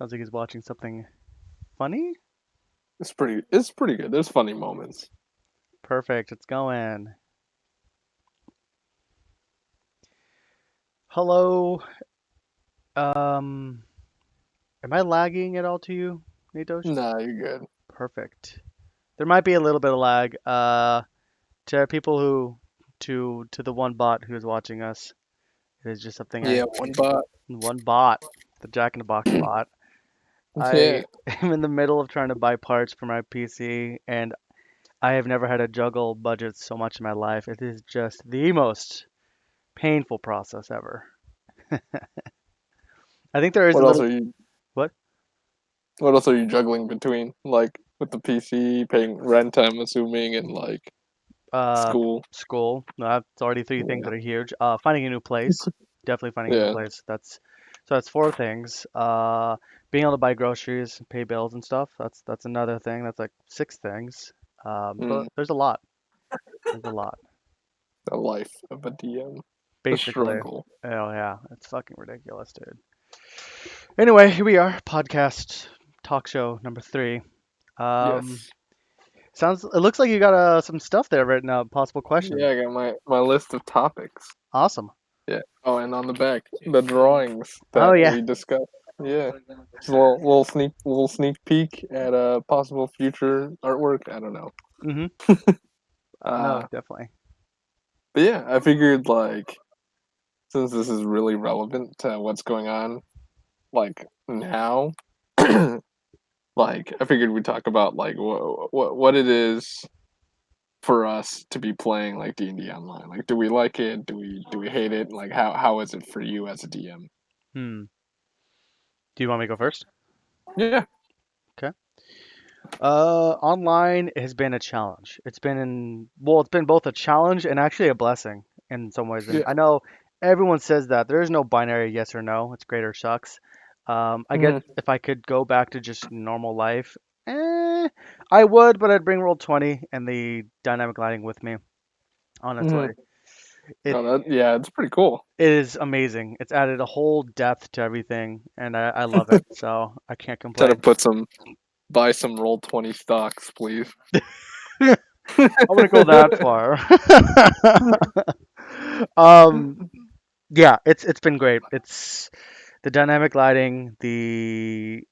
Sounds like he's watching something funny. It's pretty good. There's funny moments. Perfect. It's going. Hello. Um, am I lagging at all to you, Natosh? Nah, you're good. Perfect. There might be a little bit of lag. To people to the one bot who's watching us, it is just something Yeah, one bot. one bot, the Jack in the Box bot. Yeah. I am in the middle of trying to buy parts for my PC, and I have never had to juggle budgets so much in my life. It is just the most painful process ever. I think there is a What else little are you what? what else are you juggling between? Like with the PC, paying rent, I'm assuming, and like Uh, school. School. No, that's already three things Yeah. that are huge. Finding a new place. Definitely finding a new Yeah. place. That's four things. Being able to buy groceries, pay bills and stuff. That's another thing. That's like six things. So Mm, there's a lot. There's a lot. the life of a DM. The Basically. struggle. Oh yeah, it's fucking ridiculous, dude. Anyway, here we are, podcast talk show number three. Um, Yes. It looks like you got some stuff there written out, possible questions. Yeah, I got my list of topics. Awesome. Yeah. Oh, and on the back, the drawings Oh that yeah. we discussed. Yeah. Just a little sneak peek at a possible future artwork. I don't know. Mm-hmm. No, Uh, definitely. but yeah, I figured like since this is really relevant to what's going on like now, like I figured we'd talk about like what it is for us to be playing like D&D online. Like, do we like it? Do we hate it? Like, how is it for you as a DM? Hmm. Do you want me to go first? Yeah. Okay. Online has been a challenge. It's been both a challenge and actually a blessing in some ways. And Yeah. I know everyone says that there is no binary yes or no. It's great or sucks. I guess Mhm. if I could go back to just normal life, eh, I would, but I'd bring Roll 20 and the dynamic lighting with me. Honestly, Mhm. it Oh, yeah, it's pretty cool. it is amazing. It's added a whole depth to everything, and I love it. So I can't Try to complain. buy some Roll 20 stocks, please. I wouldn't go that far. um, yeah, it's been great. It's the dynamic lighting, the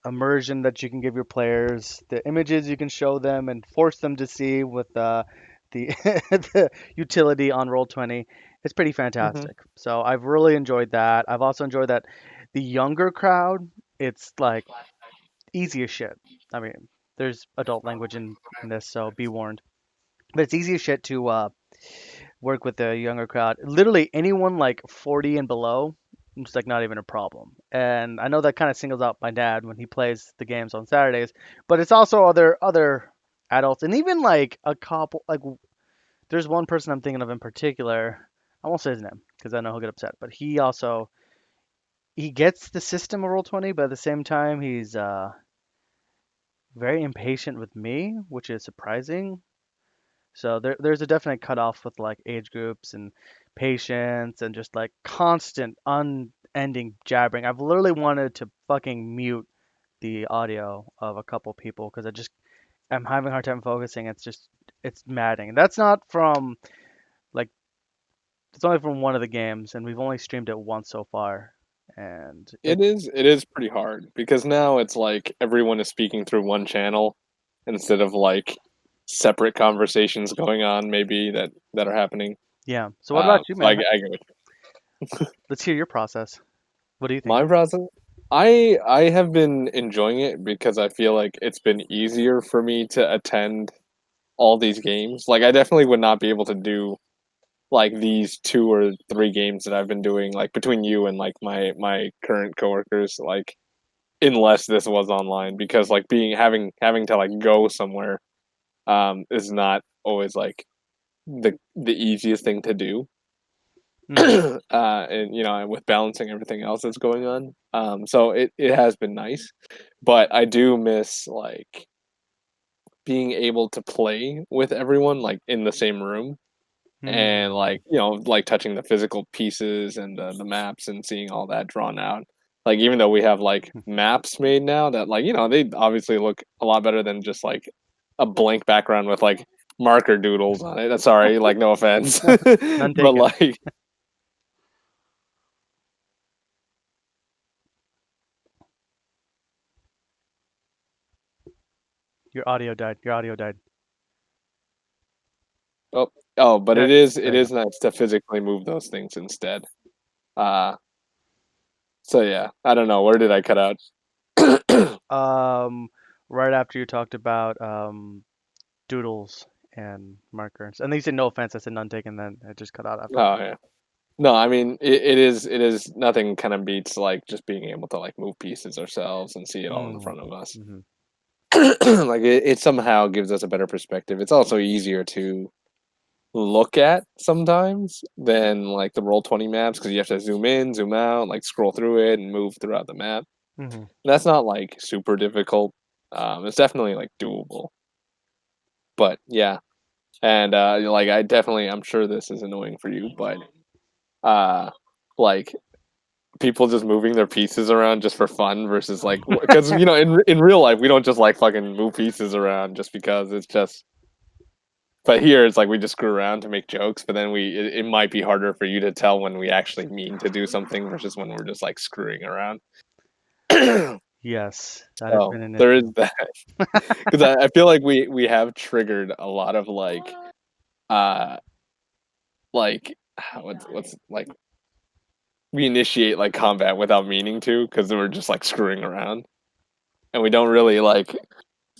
immersion that you can give your players, the images you can show them and force them to see with the the utility on Roll 20. It's pretty Mhm. fantastic. So I've really enjoyed that. I've also enjoyed that the younger crowd, it's like easy as shit. I mean, there's adult language in this, so be warned. But it's easy as shit to work with the younger crowd. Literally anyone like 40 and below, it's like not even a problem. And I know that kind of singles out my dad when he plays the games on Saturdays, but it's also other adults and even like a couple like there's one person I'm thinking of in particular. I won't say his name because I know he'll get upset, but he gets the system of Roll 20, but at the same time he's very impatient with me, which is surprising. So there's a definite cutoff with like age groups and patience and just like constant unending jabbering. I've literally wanted to fucking mute the audio of a couple people because I'm having a hard time focusing. It's maddening. That's not from like it's only from one of the games and we've only streamed it once so far. And It is pretty hard because now it's like everyone is speaking through one channel instead of like separate conversations going on maybe that are happening. yeah. So what about you, So I, man? I get it. Let's hear your process. What do you think? My process, I have been enjoying it because I feel like it's been easier for me to attend all these games. Like I definitely would not be able to do like these 2 or 3 games that I've been doing like between you and like my current coworkers like unless this was online because like being having to like go somewhere is not always like the easiest thing to do. Hmm. And with balancing everything else that's going on, so it has been nice, but I do miss like being able to play with everyone like in the same room Hmm. and like like touching the physical pieces and the maps and seeing all that drawn out. Like even though we have like maps made now that like they obviously look a lot better than just like a blank background with like marker doodles on it. Sorry, like no offense, None but taken. like Your audio died. Your audio died. oh but There, it there you is nice to physically move those things instead. Uh so yeah, I don't know where did I cut out. Oh go. Right after you talked about doodles and markers, and then you said no offense. I said none taken. Then it just cut out after that. yeah. No, I mean it is nothing kind of beats like just being able to like move pieces ourselves and see it all in Mm. front of us. Hmm. Like it somehow gives us a better perspective. It's also easier to look at sometimes than like the Roll20 maps because you have to zoom in, zoom out, like scroll through it and move throughout the map. Hmm. And that's not like super difficult. It's definitely like doable. But yeah, and like I'm sure this is annoying for you, but uh, like people just moving their pieces around just for fun versus like because in real life we don't just like fucking move pieces around just because it's just. But here it's like we just screw around to make jokes, but then it might be harder for you to tell when we actually mean to do something versus when we're just like screwing around. Yes, that has So been an there is issue. that because I feel like we have triggered a lot of uh like what's like we initiate like combat without meaning to because we're just like screwing around and we don't really like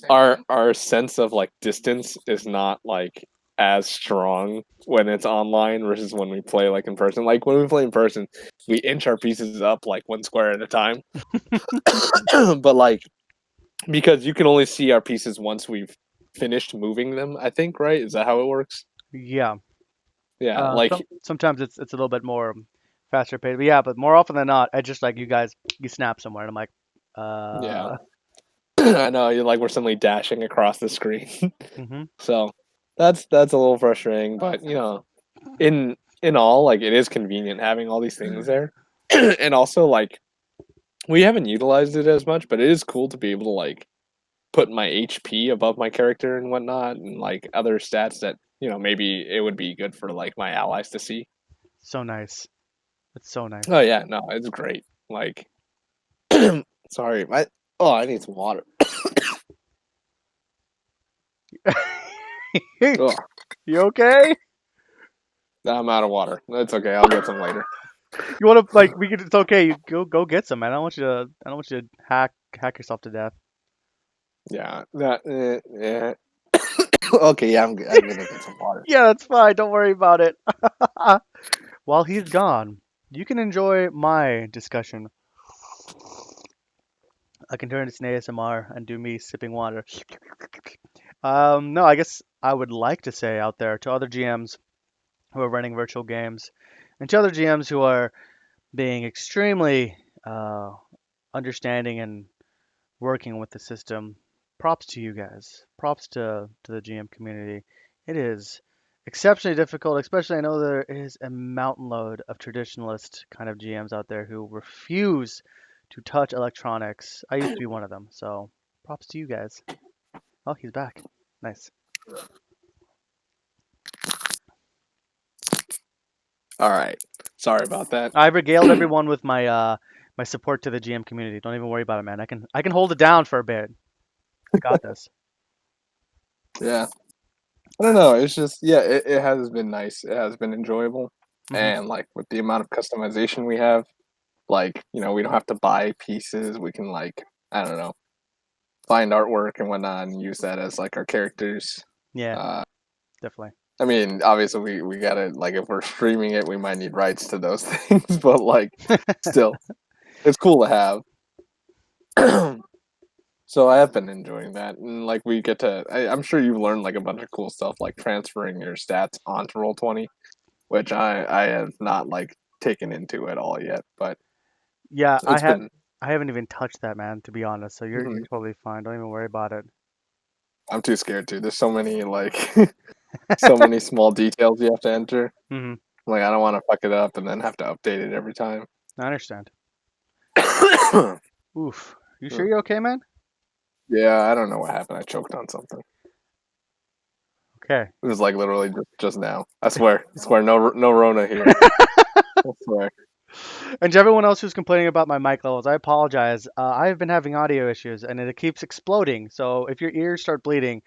our sense of like distance is not like as strong when it's online versus when we play like in person. Like when we play in person, we inch our pieces up like one square at a time. But like because you can only see our pieces once we've finished moving them, I think, right? Is that how it works? Yeah. Yeah, like Sometimes it's a little bit more faster paced. But yeah, but more often than not, I just like you guys, you snap somewhere, and I'm like, yeah. I know you're like we're suddenly dashing across the screen. hmm. So that's a little frustrating, but in all, like it is convenient having all these things there. And also like we haven't utilized it as much, but it is cool to be able to like put my HP above my character and whatnot and like other stats that, maybe it would be good for like my allies to see. So nice. It's so nice. Oh yeah, no, it's great. Like sorry, I need some water. Ugh, You okay? I'm out of water. It's okay, I'll get some later. You want to like we could? It's okay. You go get some, man. I don't want you to hack yourself to death. Yeah, yeah. Okay, yeah, I'm gonna get some water. Yeah, that's fine. Don't worry about it. While he's gone, you can enjoy my discussion. I can turn this to ASMR and do me sipping water. No, I guess I would like to say out there to other GMs who are running virtual games and to other GMs who are being extremely uh, understanding and working with the system. Props to you guys. Props to the GM community. It is exceptionally difficult, especially I know there is a mountain load of traditionalist kind of GMs out there who refuse to touch electronics. I used to be one of them, so props to you guys. Oh, he's back. Nice. All right. Sorry about that. I regaled everyone with my support to the GM community. Don't even worry about it, man. I can hold it down for a bit. I got this. Yeah. I don't know. It's just yeah, it has been nice. It has been enjoyable. Hmm. And like with the amount of customization we have, like, we don't have to buy pieces. We can like, I don't know, find artwork and whatnot and use that as like our characters. Yeah, Uh definitely. I mean, obviously we gotta like if we're streaming it, we might need rights to those things, but like still, it's cool to have. So I have been enjoying that, and like we get to. I'm sure you've learned like a bunch of cool stuff, like transferring your stats onto Roll20, which I have not like taken into at all yet, but Yeah, it's been. I haven't even touched that, man, to be honest. So you're Mhm. totally fine. Don't even worry about it. I'm too scared to. There's so many like so many small details you have to enter. Hmm. Like I don't want to fuck it up and then have to update it every time. I understand. Oof. You sure you're okay, man? Yeah, I don't know what happened. I choked on something. Okay. It was like literally just now. I swear. I swear. No Rona here. I swear. And to everyone else who's complaining about my mic levels, I apologize. I've been having audio issues and it keeps exploding. So if your ears start bleeding,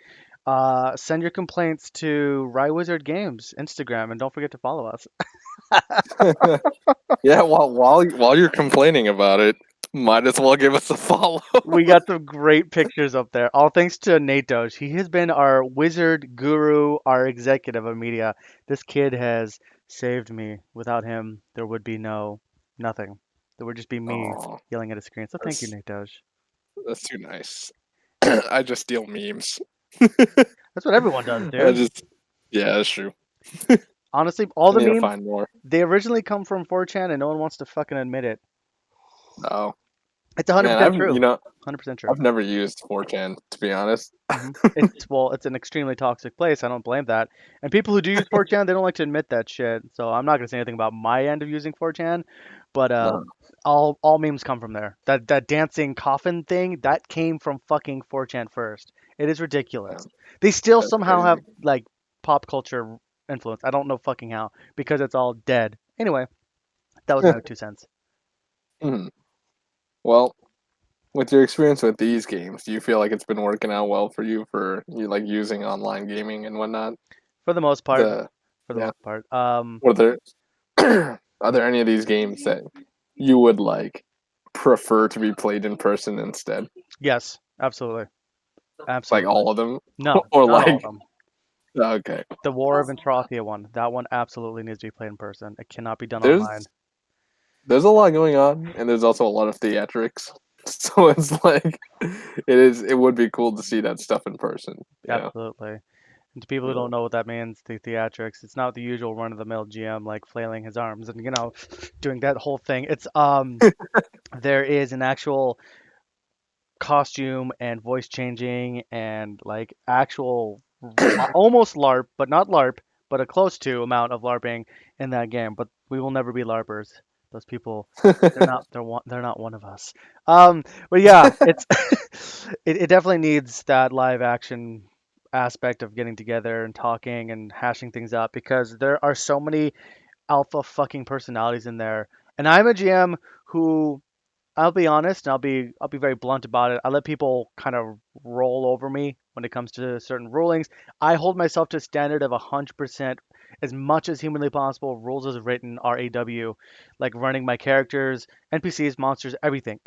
send your complaints to Rye Wizard Games Instagram and don't forget to follow us. Yeah. While you're complaining about it, might as well give us a follow. We got some great pictures up there. All thanks to Nate Doge. He has been our wizard guru, our executive of media. This kid has saved me. Without him, there would be nothing. There would just be me Oh, yelling at a screen. So thank you, that's Nate Doge. that's too nice. I just steal memes. That's what everyone does, I dude. just yeah, that's true. Honestly, all I the need to memes, find more. they originally come from 4chan and no one wants to fucking admit it. Oh It's man, 100% true. 100% true. I've never used 4chan to be honest. It's an extremely toxic place. I don't blame that. And people who do use 4chan, they don't like to admit that shit. So I'm not gonna say anything about my end of using 4chan, but Uh, all memes come from there. That dancing coffin thing that came from fucking 4chan first. It is ridiculous. man, They still that's somehow have crazy. like pop culture influence. I don't know fucking how because it's all dead. Anyway, that was my 2 cents. Hmm. Well, with your experience with these games, do you feel like it's been working out well for you for you like using online gaming and whatnot? For the most part. The For the yeah. most part. Were there are there any of these games that you would like prefer to be played in person instead? Yes, absolutely. Like Absolutely. all of them? No, Or not all of like them. okay. The War of Entrothia one. That one absolutely needs to be played in person. It cannot be done online. There's there's a lot going on and there's also a lot of theatrics. So it's like it would be cool to see that stuff in person. Yeah. Absolutely. And to people who Yeah. don't know what that means, the theatrics, it's not the usual run-of-the-mill GM like flailing his arms and doing that whole thing. It's there is an actual costume and voice changing and like actual almost LARP, but not LARP, but a close to amount of LARPing in that game. But we will never be LARPers. Those people, they're not one of us. But yeah, it's it definitely needs that live action aspect of getting together and talking and hashing things up because there are so many alpha fucking personalities in there. And I'm a GM who I'll be honest, and I'll be very blunt about it. I let people kind of roll over me when it comes to certain rulings. I hold myself to a standard of 100%, as much as humanly possible. Rules as written, RAW, like running my characters, NPCs, monsters, everything,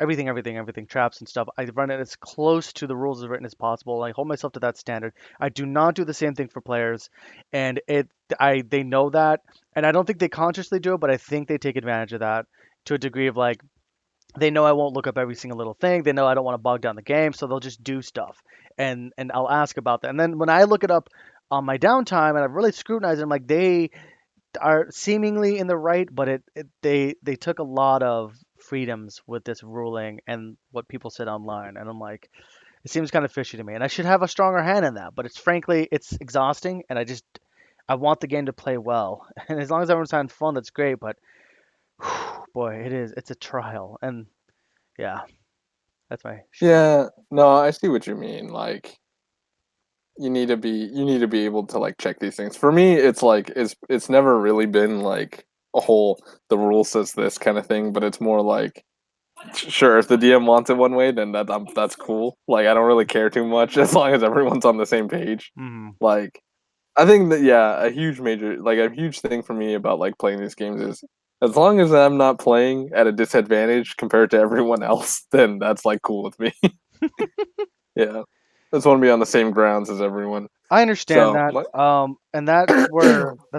traps and stuff. I run it as close to the rules as written as possible. I hold myself to that standard. I do not do the same thing for players, and they know that, and I don't think they consciously do it, but I think they take advantage of that to a degree of like they know I won't look up every single little thing. They know I don't want to bog down the game, so they'll just do stuff, and I'll ask about that. And then when I look it up on my downtime, and I've really scrutinized them, like they are seemingly in the right, but they took a lot of freedoms with this ruling and what people said online, and I'm like, it seems kind of fishy to me, and I should have a stronger hand in that. But it's frankly, it's exhausting, and I want the game to play well, and as long as everyone's having fun, that's great. But boy, it's a trial, and yeah. That's my spiel. Yeah, no, I see what you mean. Like you need to be able to like check these things. For me, it's like it's never really been like a whole the rule says this kind of thing, but it's more like sure if the DM wants it one way, then that's cool. Like I don't really care too much as long as everyone's on the same page. Mhm. Like I think that yeah, a huge thing for me about like playing these games is as long as I'm not playing at a disadvantage compared to everyone else, then that's like cool with me. Yeah. I just want to be on the same grounds as everyone. I understand So, that. my, And that's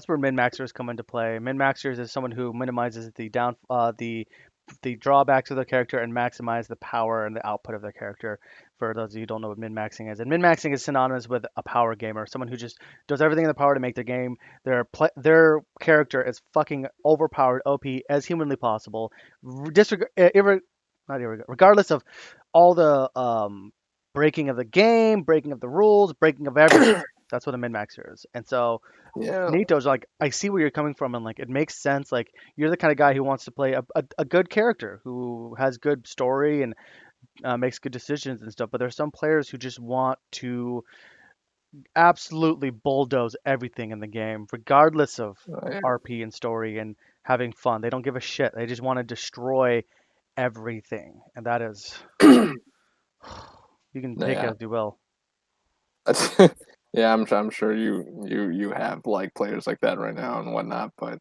where min maxers come into play. Min maxers is someone who minimizes the drawbacks of their character and maximize the power and the output of their character. For those of you who don't know what min maxing is, and min maxing is synonymous with a power gamer, someone who just does everything in their power to make their game, their character is fucking overpowered, OP as humanly possible, disreg- irre- not irre- regardless of all the breaking of the game, breaking of the rules, breaking of everything. That's what a min maxer is. And so Yeah. Nito's like, I see where you're coming from, and like it makes sense. Like you're the kind of guy who wants to play a good character who has good story and makes good decisions and stuff. But there's some players who just want to absolutely bulldoze everything in the game, regardless of Yeah. RP and story and having fun. They don't give a shit. They just want to destroy everything, and that is you can take it Yeah. as you will. Yeah, I'm sure you have like players like that right now and whatnot, but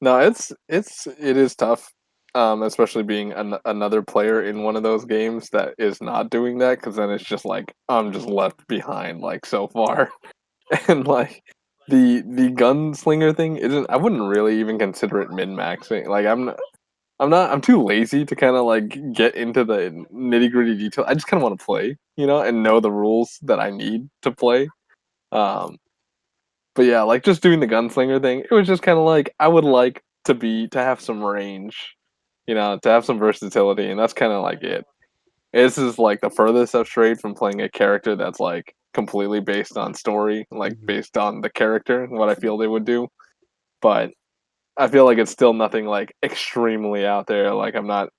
no, it is tough, especially being another player in one of those games that is not doing that, because then it's just like I'm just left behind like so far, and like the gunslinger thing isn't. I wouldn't really even consider it min maxing. Like I'm too lazy to kind of like get into the nitty gritty detail. I just kind of want to play, and know the rules that I need to play. Um, but yeah, like just doing the gunslinger thing, it was just kind of like I would like to have some range, to have some versatility, and that's kind of like it. This is like the furthest I've strayed from playing a character that's like completely based on story, like Hmm. based on the character and what I feel they would do. But I feel like it's still nothing like extremely out there. Like I'm not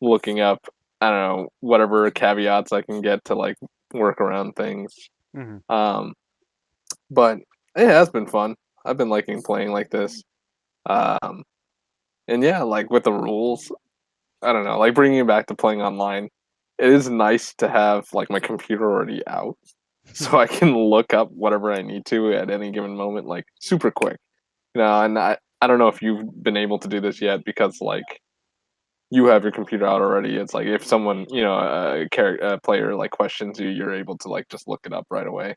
looking up, I don't know, whatever caveats I can get to like work around things. Hmm. Um, but it has been fun. I've been liking playing like this. Um, and yeah, like with the rules, I don't know, like bringing it back to playing online, it is nice to have like my computer already out so I can look up whatever I need to at any given moment, like super quick. And I don't know if you've been able to do this yet because like you have your computer out already. It's like if someone, a player like questions you, you're able to like just look it up right away.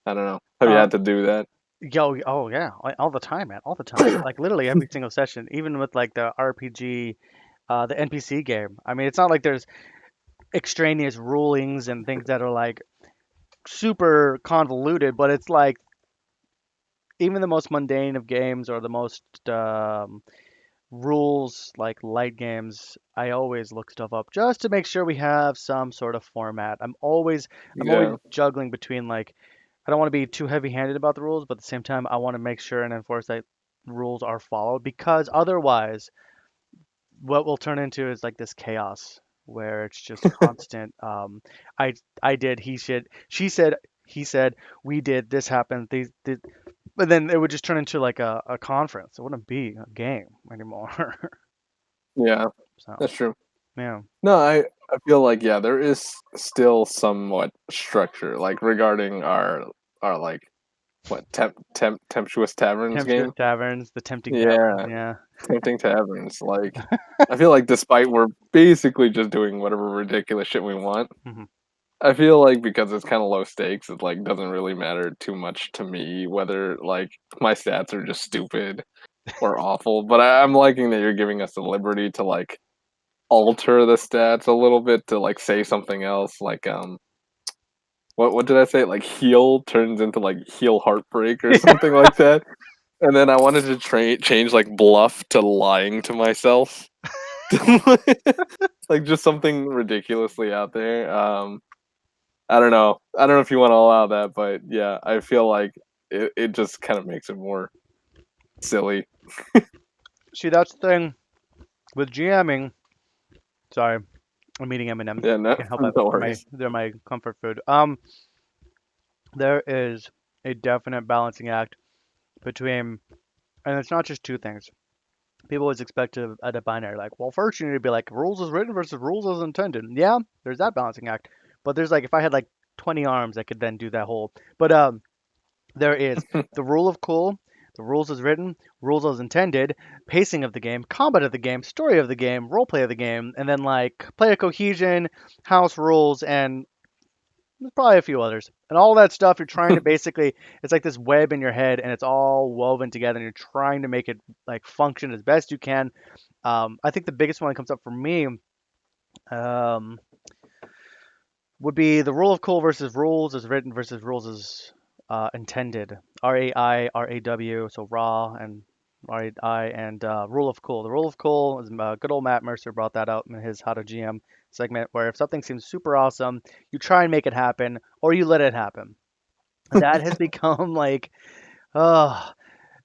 I don't know. Have you Uh, had to do that? oh yeah, all the time, man, all the time. Like literally every single session, even with like the RPG, the NPC game. I mean, it's not like there's extraneous rulings and things that are like super convoluted, but it's like even the most mundane of games or the most rules like light games, I always look stuff up just to make sure we have some sort of format. I'm always Yeah, juggling between like I don't want to be too heavy-handed about the rules, but at the same time I want to make sure and enforce that rules are followed because otherwise what will turn into is like this chaos where it's just constant I did, he should, she said, he said, we did, this happened, these did, but then it would just turn into like a conference. It wouldn't be a game anymore. yeah, So that's true. yeah. No, I feel like yeah, there is still somewhat structure like regarding our like what temptuous taverns Temptress game. Taverns, the Tempting Tavern. Yeah, Yeah. tempting taverns. Like I feel like despite we're basically just doing whatever ridiculous shit we want, Hmm. I feel like because it's kind of low stakes, it like doesn't really matter too much to me whether like my stats are just stupid or awful. But I'm liking that you're giving us the liberty to like alter the stats a little bit to like say something else. Like what did I say? Like heal turns into like heal heartbreak or something like that. And then I wanted to change like bluff to lying to myself. Like just something ridiculously out there. I don't know. I don't know if you want to allow that, but yeah, I feel like it just kind of makes it more silly. See, that's the thing with GMing. Sorry, I'm eating M&Ms. Yeah, I no, can't help it. no My worries. they're my comfort food. There is a definite balancing act between, and it's not just two things. People always expect a binary, like, well, first you need to be like rules as written versus rules as intended. Yeah, there's that balancing act. But there's like if I had like 20 arms, I could then do that whole. But there is the rule of cool, the rules as written, rules as intended, pacing of the game, combat of the game, story of the game, roleplay of the game, and then like player cohesion, house rules, and there's probably a few others. And all that stuff you're trying to basically, it's like this web in your head and it's all woven together and you're trying to make it like function as best you can. I think the biggest one that comes up for me um, would be the rule of cool versus rules as written versus rules as intended. RAIRAW, so raw and RAI and rule of cool. The rule of cool is good old Matt Mercer brought that out in his How to GM segment, where if something seems super awesome, you try and make it happen or you let it happen. That has become like, oh,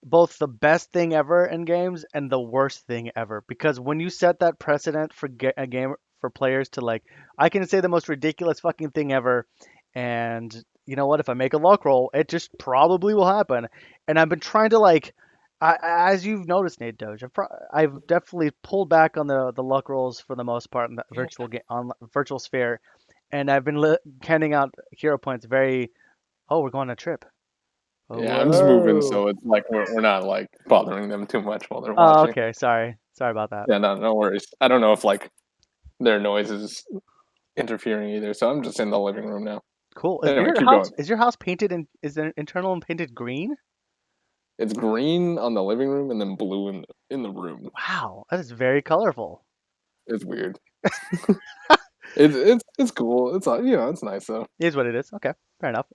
both the best thing ever in games and the worst thing ever. Because when you set that precedent for a game for players to like, I can say the most ridiculous fucking thing ever, and you know what? If I make a luck roll, it just probably will happen. And I've been trying to like, as you've noticed, Nate Doge, I've definitely pulled back on the luck rolls for the most part in the virtual game on virtual sphere, and I've been handing out hero points very. Oh, we're going on a trip. Oh, Yeah, I'm just moving, whoa. so it's like we're not like bothering them too much while they're Oh, watching. okay. Sorry about that. Yeah, no worries. I don't know if like their noise is interfering either, so I'm just in the living room now. Cool. Anyway, keep going. Is your house painted in is it internal and painted green? It's green on the living room and then blue in the room. Wow, that is very colorful. It's weird. It's cool. It's it's nice though. It is what it is. Okay, fair enough.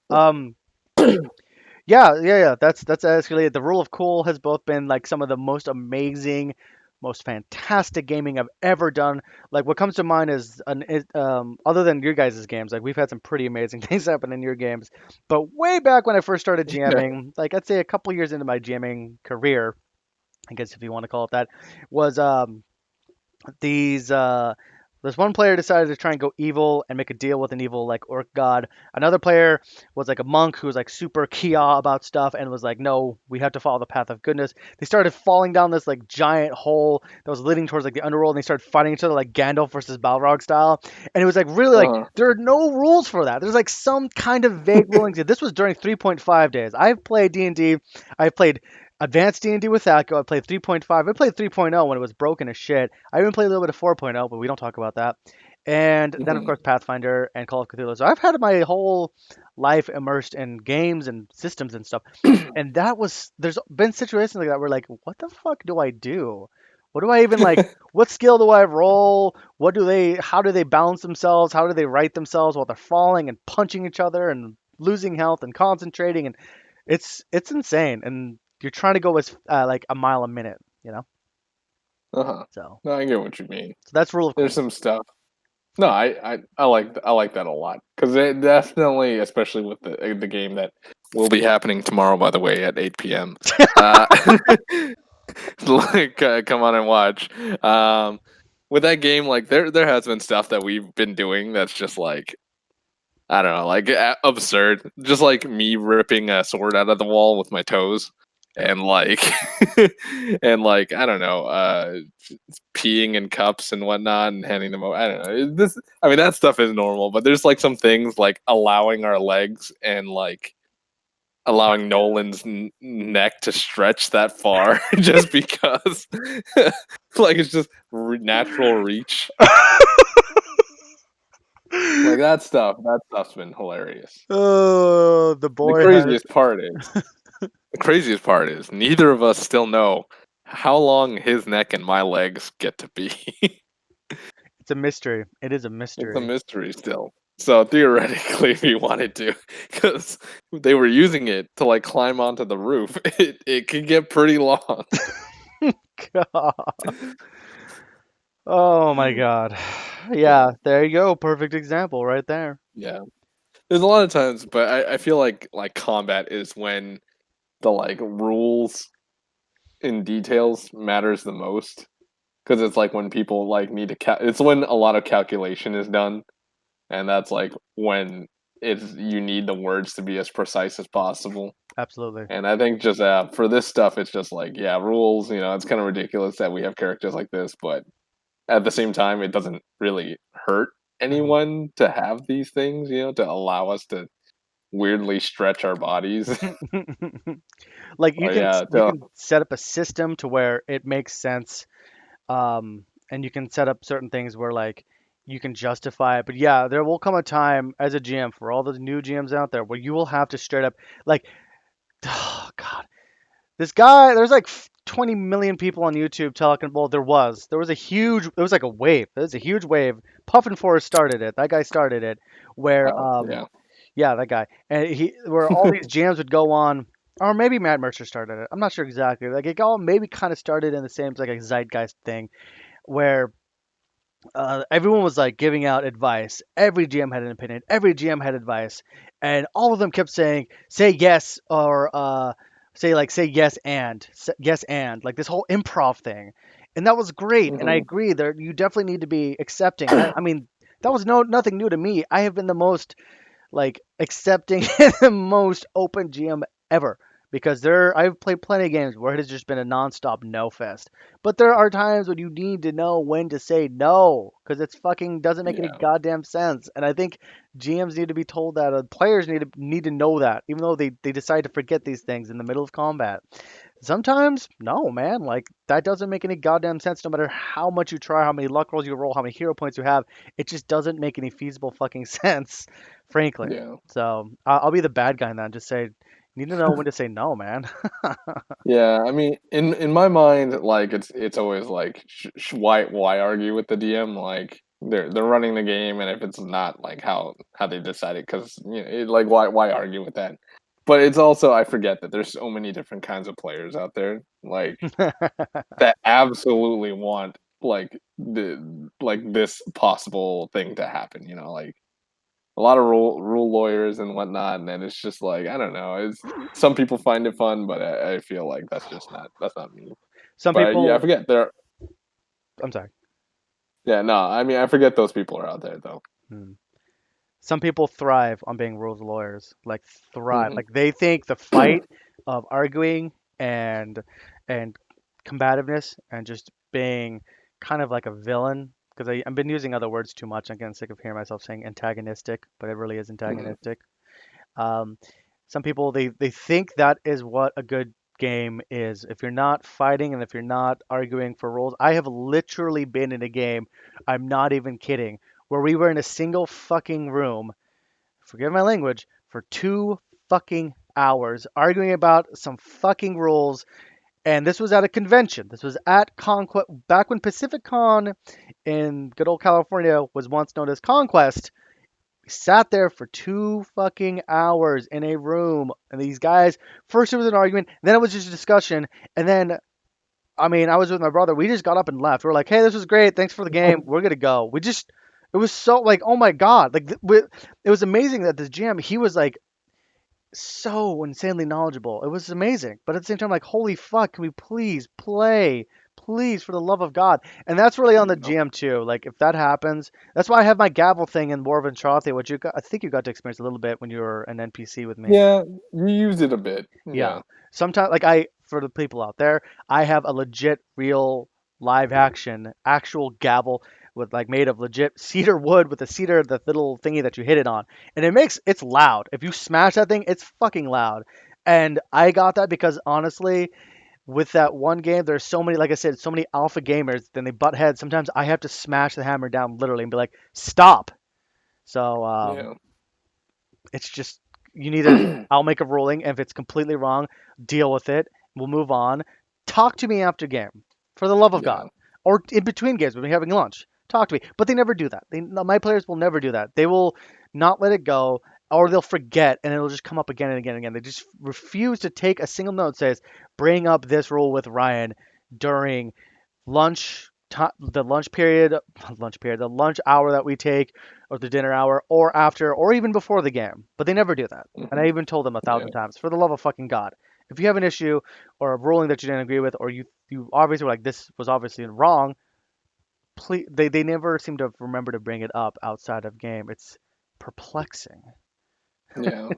Yeah. That's actually it. The rule of cool has both been like some of the most amazing, most fantastic gaming I've ever done. Like what comes to mind other than your guys' games, like we've had some pretty amazing things happen in your games. But way back when I first started Yeah. GMing, like I'd say a couple years into my GMing career, I guess if you want to call it that, was these this one player decided to try and go evil and make a deal with an evil like orc god. Another player was like a monk who was like super kia about stuff and was like, no, we have to follow the path of goodness. They started falling down this like giant hole that was leading towards like the underworld, and they started fighting each other like Gandalf versus Balrog style. And it was like really like Uh-huh. there are no rules for that. There's like some kind of vague rulings. This was during 3.5 days. I've played D&D. I've played Advanced D&D with Thaco. I played 3.5. I played 3.0 when it was broken as shit. I even played a little bit of 4.0, but we don't talk about that. And then, of Hmm. course, Pathfinder and Call of Cthulhu. So I've had my whole life immersed in games and systems and stuff. And there's been situations like that where, like, what the fuck do I do? What do I even like? What skill do I roll? How do they balance themselves? How do they right themselves while they're falling and punching each other and losing health and concentrating? And it's insane. And you're trying to go as like a mile a minute, you know? Uh-huh. So, No, I get what you mean. so that's rule of There's cool. some stuff. No, I like that a lot because it definitely, especially with the game that will be happening tomorrow, by the way, at 8 p.m. Uh, like, come on and watch. Um, with that game, like there has been stuff that we've been doing that's just like I don't know, like absurd. Just like me ripping a sword out of the wall with my toes, Yep. and like, and like I don't know, peeing in cups and whatnot and handing them over. I don't know. I mean, that stuff is normal, but there's like some things like allowing our legs and like allowing Nolan's neck to stretch that far just because, like, it's just natural reach. Like that stuff. That stuff's been hilarious. Oh, the The boy has. craziest part is the craziest part is neither of us still know how long his neck and my legs get to be. It's a mystery. It is a It's a mystery. mystery still. So theoretically, if he wanted to, because they were using it to like climb onto the roof, it could get pretty long. God. Oh my God. Yeah, So there you go. Perfect example right there. yeah, there's a lot of times, but I feel like combat is when the like rules in details matters the most because it's like when people like need to it's when a lot of calculation is done, and that's like when it's you need the words to be as precise as possible. Absolutely. And I think just for this stuff, it's just like yeah, rules. You know, it's kind of ridiculous that we have characters like this, but at the same time, it doesn't really hurt Mhm. anyone to have these things. You know, to allow us to weirdly stretch our bodies. Like Oh yeah, you can set up a system to where it makes sense, and you can set up certain things where like you can justify it. But yeah, there will come a time as a GM for all the new GMs out there where you will have to straight up like, oh God, this guy. There's like 20 million people on YouTube talking. Well, there was a huge. It was like a wave. There was a huge wave. Puffin Forest started it. That guy started it. Where oh yeah. yeah, that guy. And where all these jams would go on, or maybe Matt Mercer started it. I'm not sure exactly. Like it all maybe kind of started in the same like a zeitgeist thing, where everyone was like giving out advice. Every GM had an opinion. Every GM had advice, and all of them kept saying, "Say yes," or say yes and yes and," like this whole improv thing, and that was great. And I Hmm. agree there you definitely need to be accepting. And I mean that was nothing new to me. I have been the most like accepting the most open GM ever because I've played plenty of games where it has just been a nonstop no fest. But there are times when you need to know when to say no because it's fucking doesn't make any Yeah, goddamn sense. And I think GMs need to be told that, players need to know that, even though they decide to forget these things in the middle of combat. Sometimes, no, man, like that doesn't make any goddamn sense no matter how much you try, how many luck rolls you roll, how many hero points you have. It just doesn't make any feasible fucking sense, frankly. yeah. So I'll be the bad guy in that and just say, you need to know when to say no, man. Yeah, I mean, in my mind, like it's always like why argue with the DM? Like they're running the game, and if it's not like how they decided, because like why argue with that? But it's also I forget that there's so many different kinds of players out there, like that absolutely want like this possible thing to happen. Like a lot of rule lawyers and whatnot, and then it's just like I don't know. It's some people find it fun, but I feel like that's not me. Some But yeah, I people, forget there. I'm sorry. Yeah, no, I mean I forget those people are out there though. Hmm. Some people thrive on being rules lawyers, like thrive. Hmm. Like they think the fight of arguing and and combativeness and just being kind of like a villain. Because I've been using other words too much. I'm getting sick of hearing myself saying antagonistic, but it really is Hmm. antagonistic. Um, some people they think that is what a good game is. If you're not fighting and if you're not arguing for roles, I have literally been in a game. I'm not even kidding, where we were in a single fucking room. Forgive my language for 2 fucking hours arguing about some fucking rules. And this was at a convention. This was at Conquest back when Pacific Con in good old California was once known as Conquest. We sat there for 2 fucking hours in a room, and these guys. First, it was an argument, then it was just a discussion, and then I mean, I was with my brother. We just got up and left. We were like, "Hey, this was great. Thanks for the game. We're gonna go." It was so like, oh my god, like it was amazing that this GM he was like so insanely knowledgeable. It was amazing. But at the same time, like, holy fuck, can we please play? Please, for the love of God. And that's really on the Yeah, GM too. Like, if that happens, that's why I have my gavel thing in War of Entrothia, which I think you got to experience a little bit when you were an NPC with me. yeah, you used it a bit. Yeah. Yeah. Sometimes, like, for the people out there, I have a legit, real, live action, actual gavel with like made of legit cedar wood with a cedar, the little thingy that you hit it on, and it's loud. If you smash that thing, it's fucking loud. And I got that because honestly, with that one game, there's so many, like I said, so many alpha gamers. Then they butt heads. Sometimes I have to smash the hammer down literally and be like, stop. So Yeah. it's just you need to. I'll make a ruling. If it's completely wrong, deal with it. We'll move on. Talk to me after game, for the love of God, Yeah. or in between games when we're having lunch. Talk to me. But they never do that. My players will never do that. They will not let it go, or they'll forget, and it'll just come up again and again and again. They just refuse to take a single note that says, "Bring up this rule with Ryan during the lunch period, the lunch hour that we take, or the dinner hour, or after, or even before the game." But they never do that. And I Hmm. even told them a Yeah. thousand times, for the love of fucking God, if you have an issue or a ruling that you didn't agree with, or you obviously were like this was obviously wrong, please. They never seem to remember to bring it up outside of game. It's perplexing. Yeah.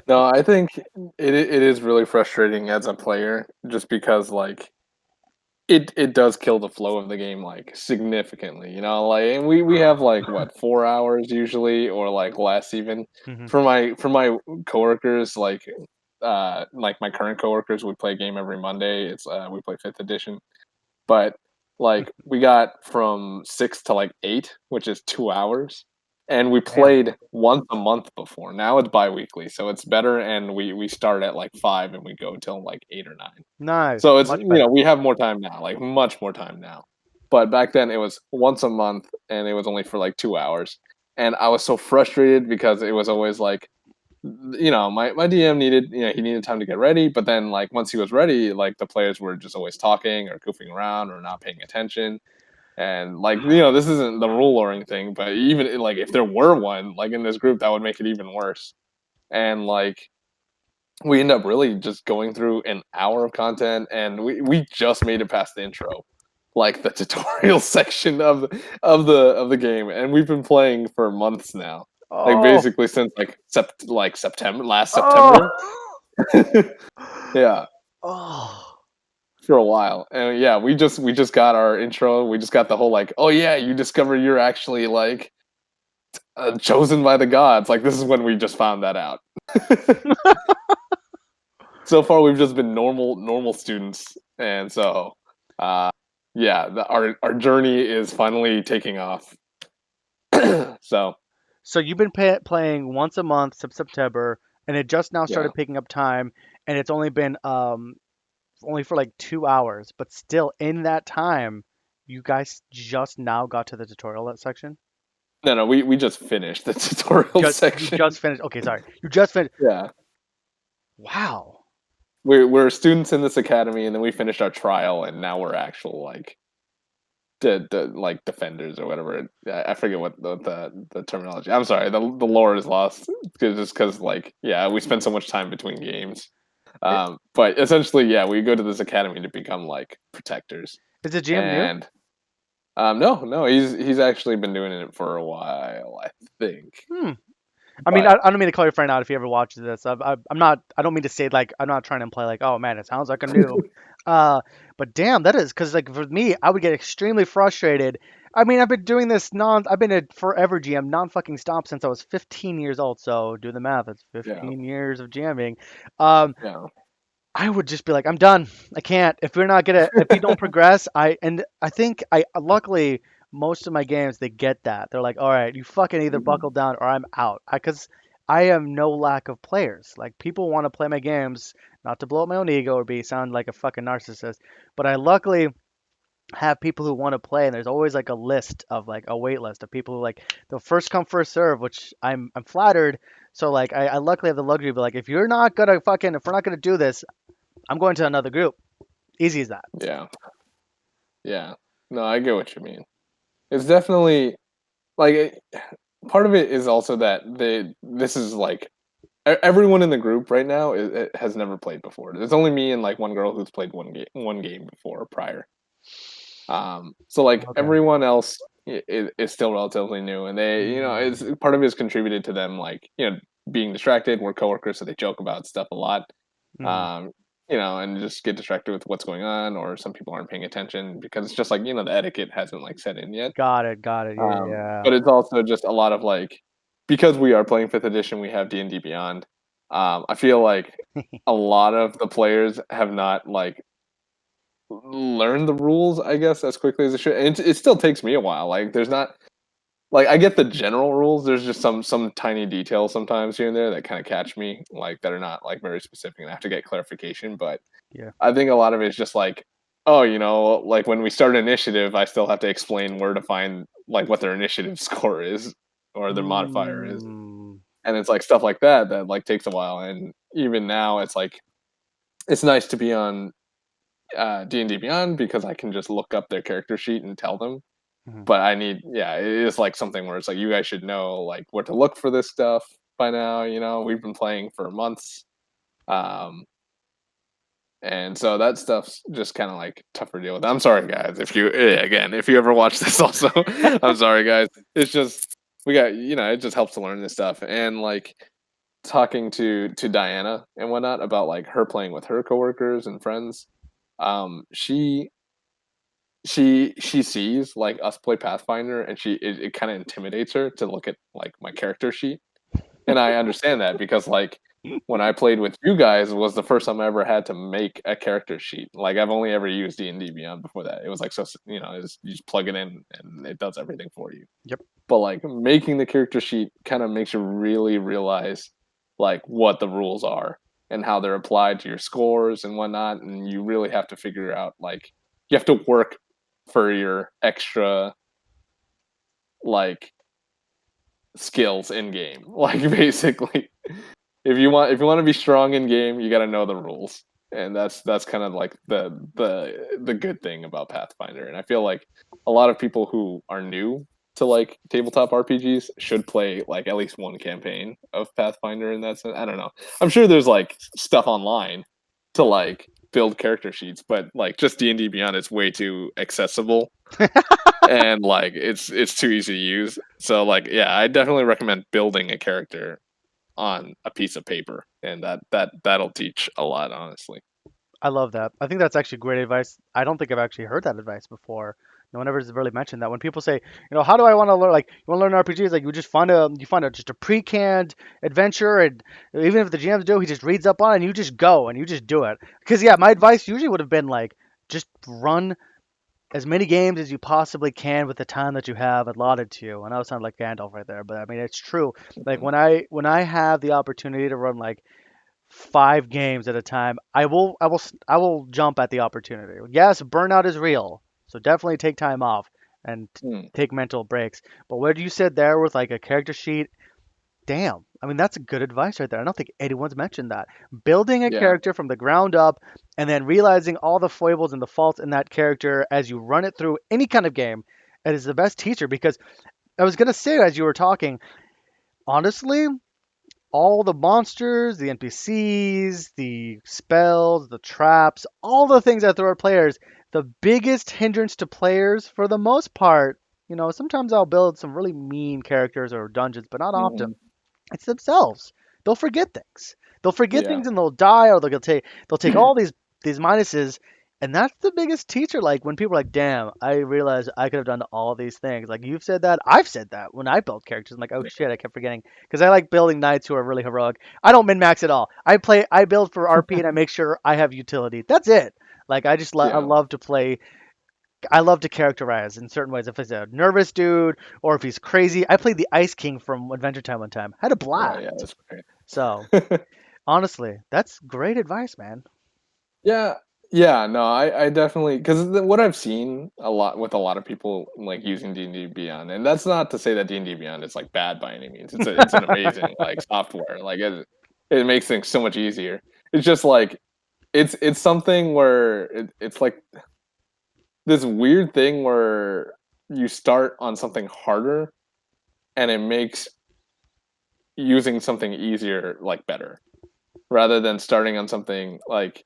No, I think it is really frustrating as a player, just because like it does kill the flow of the game like significantly, like, and we have like what 4 hours usually, or like less even. Hmm. For my coworkers, like my current coworkers, we play a game every Monday. We play fifth edition, but like we got from 6 to like 8, which is 2 hours, and we Damn. played once a month before. Now it's bi-weekly, so it's better, and we start at like 5 and we go till like 8 or 9. Nice. So it's Much better. we have more time now, like much more time now. But back then it was once a month, and it was only for like 2 hours. And I was so frustrated because it was always like, my DM needed, he needed time to get ready. But then like once he was ready, like the players were just always talking or goofing around or not paying attention. And like this isn't the rule or anything, but even like if there were one like in this group, that would make it even worse. And like we end up really just going through an hour of content, and we just made it past the intro, like the tutorial section of the game, and we've been playing for months now, like Oh, basically since like September, last September. oh, Yeah, oh, for a while. And yeah, we just got our intro. We just got the whole like, oh yeah, you discover you're actually like chosen by the gods. Like this is when we just found that out. So far, we've just been normal students, and so yeah, our journey is finally taking off. So So you've been playing once a month since September, and it just now yeah, started picking up time, and it's only been only for like 2 hours, but still in that time, you guys just now got to the tutorial section. no, we just finished the tutorial You section. just finished. Okay, sorry. You just finished. Yeah, Wow. we're students in this academy, and then we finished our trial, and now we're actual like the like defenders or whatever. I forget what the terminology. I'm sorry, the lore is lost just because like yeah, we spend so much time between games. I- But essentially, yeah, we go to this academy to become like protectors. Is the GM new? And no, he's actually been doing it for a while, I think. Hmm. I mean, But I don't mean to call your friend out if he ever watches this. I'm not. I don't mean to say like I'm not trying to imply like, oh man, it sounds like a noob. Uh, but damn, that is because like for me, I would get extremely frustrated. I mean, I've been doing this non. I've been a forever GM, non fucking stop since I was 15 years old. So do the math. It's yeah, 15 years of jamming. Um, yeah, I would just be like, I'm done. I can't. If we're not gonna, if you don't progress, I think I luckily most of my games they get that. They're like, all right, you fucking either buckle down or I'm out. Because I have no lack of players. Like people want to play my games, not to blow up my own ego or be sound like a fucking narcissist, but I luckily have people who want to play, and there's always like a list of like a wait list of people who like the first come first serve, which I'm flattered. So like I luckily have the luxury of like if you're not gonna fucking if we're not gonna do this, I'm going to another group. Easy as that. yeah, yeah. No, I get what you mean. It's definitely like part of it is also that this is like everyone in the group right now has never played before. There's only me and like one girl who's played one game before prior. So like Okay. everyone else is still relatively new, and they, it's Mm, part of it is contributed to them, like being distracted. We're coworkers, so they joke about stuff a lot. mm. Um, and just get distracted with what's going on, or some people aren't paying attention because it's just like the etiquette hasn't like set in yet. Got it. Got it. Yeah. But it's also just a lot of like because we are playing fifth edition, we have D&D Beyond. I feel like a lot of the players have not like learn the rules, I guess, as quickly as it should. And it still takes me a while. Like, there's not like I get the general rules. There's just some tiny details sometimes here and there that kind of catch me, like that are not like very specific, and I have to get clarification. But Yeah. I think a lot of it is just like, oh, like when we start an initiative, I still have to explain where to find like what their initiative score is or their modifier is, Mm, and it's like stuff like that that like takes a while. And even now, it's like it's nice to be on D&D Beyond because I can just look up their character sheet and tell them. mhm. But yeah, it is like something where it's like you guys should know like where to look for this stuff by now. We've been playing for months, um, and so that stuff's just kind of like tougher to deal with. I'm sorry, guys, if you ever watch this, also, I'm sorry, guys. It's just we got it just helps to learn this stuff and like talking to Diana and whatnot about like her playing with her coworkers and friends. She sees like us play Pathfinder, and it kind of intimidates her to look at like my character sheet, and I understand that because like when I played with you guys was the first time I ever had to make a character sheet. Like I've only ever used D&D Beyond before that. It was like you just plug it in and it does everything for you. Yep. But like making the character sheet kind of makes you really realize like what the rules are and how they're applied to your scores and whatnot, and you really have to figure out like you have to work for your extra like skills in game. Like basically, if you want to be strong in game, you got to know the rules, and that's kind of like the good thing about Pathfinder. And I feel like a lot of people who are new to like tabletop RPGs should play like at least one campaign of Pathfinder in that sense. I don't know. I'm sure there's like stuff online to like build character sheets, but like just D&D Beyond is way too accessible and like it's too easy to use. So like yeah, I definitely recommend building a character on a piece of paper, and that'll teach a lot, honestly. I love that. I think that's actually great advice. I don't think I've actually heard that advice before. No one ever has really mentioned that. When people say, how do I want to learn? Like, you want to learn RPGs? Like, you find a just a pre-canned adventure, and even if the GMs do, he just reads up on it, and you just go and you just do it. Because yeah, my advice usually would have been like, just run as many games as you possibly can with the time that you have allotted to you. And I was sound like Gandalf right there, but I mean it's true. Like Mhm. when I have the opportunity to run like 5 games at a time, I will jump at the opportunity. Yes, burnout is real, so definitely take time off and Hmm. take mental breaks. But what you said there with like a character sheet, damn. I mean, that's a good advice right there. I don't think anyone's mentioned that. Building a Yeah. character from the ground up and then realizing all the foibles and the faults in that character as you run it through any kind of game, it is the best teacher because I was gonna say as you were talking, honestly, all the monsters, the NPCs, the spells, the traps, all the things that throw at players, the biggest hindrance to players for the most part, sometimes I'll build some really mean characters or dungeons, but not Hmm. often. It's themselves. They'll forget things. They'll forget Yeah. things and they'll die, or they'll take all these minuses, and that's the biggest teacher. Like when people are like, "Damn, I realized I could have done all these things." Like you've said that, I've said that when I built characters. I'm like, "Oh shit, I kept forgetting," because I like building knights who are really heroic. I don't min max at all. I build for RP and I make sure I have utility. That's it. Like I Yeah. love to play. I love to characterize in certain ways. If it's a nervous dude or if he's crazy, I played the Ice King from Adventure Time one time. Had a Oh yeah, blast. that's great. So honestly, that's great advice, man. Yeah, yeah, no, I definitely because what I've seen a lot with a lot of people like using D&D Beyond, and that's not to say that D&D Beyond is like bad by any means. It's an amazing like software. Like it makes things so much easier. It's just like it's something where it's like this weird thing where you start on something harder and it makes using something easier like better rather than starting on something like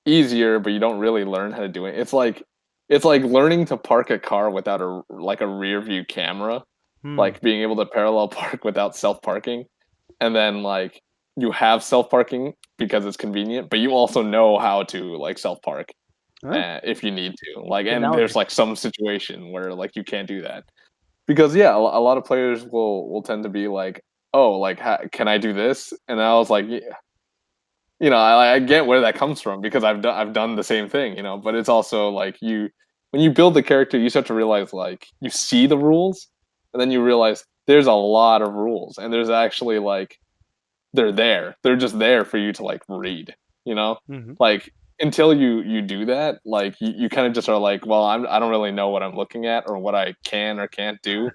easier, but you don't really learn how to do it. It's like learning to park a car without a rear view camera, Hmm. like being able to parallel park without self parking, and then like you have self parking because it's convenient, but you also know how to like self park Huh? if you need to. Like, Good and there's analogy. like some situation where like you can't do that because yeah, a lot of players will tend to be like, oh, like can I do this? And I was like, I get where that comes from because I've done the same thing, but it's also like when you build the character, you start to realize like you see the rules, and then you realize there's a lot of rules, and there's actually like they're there, they're just there for you to like read, you know, Hmm. like until you do that, like you kind of just are like, well, I don't really know what I'm looking at or what I can or can't do,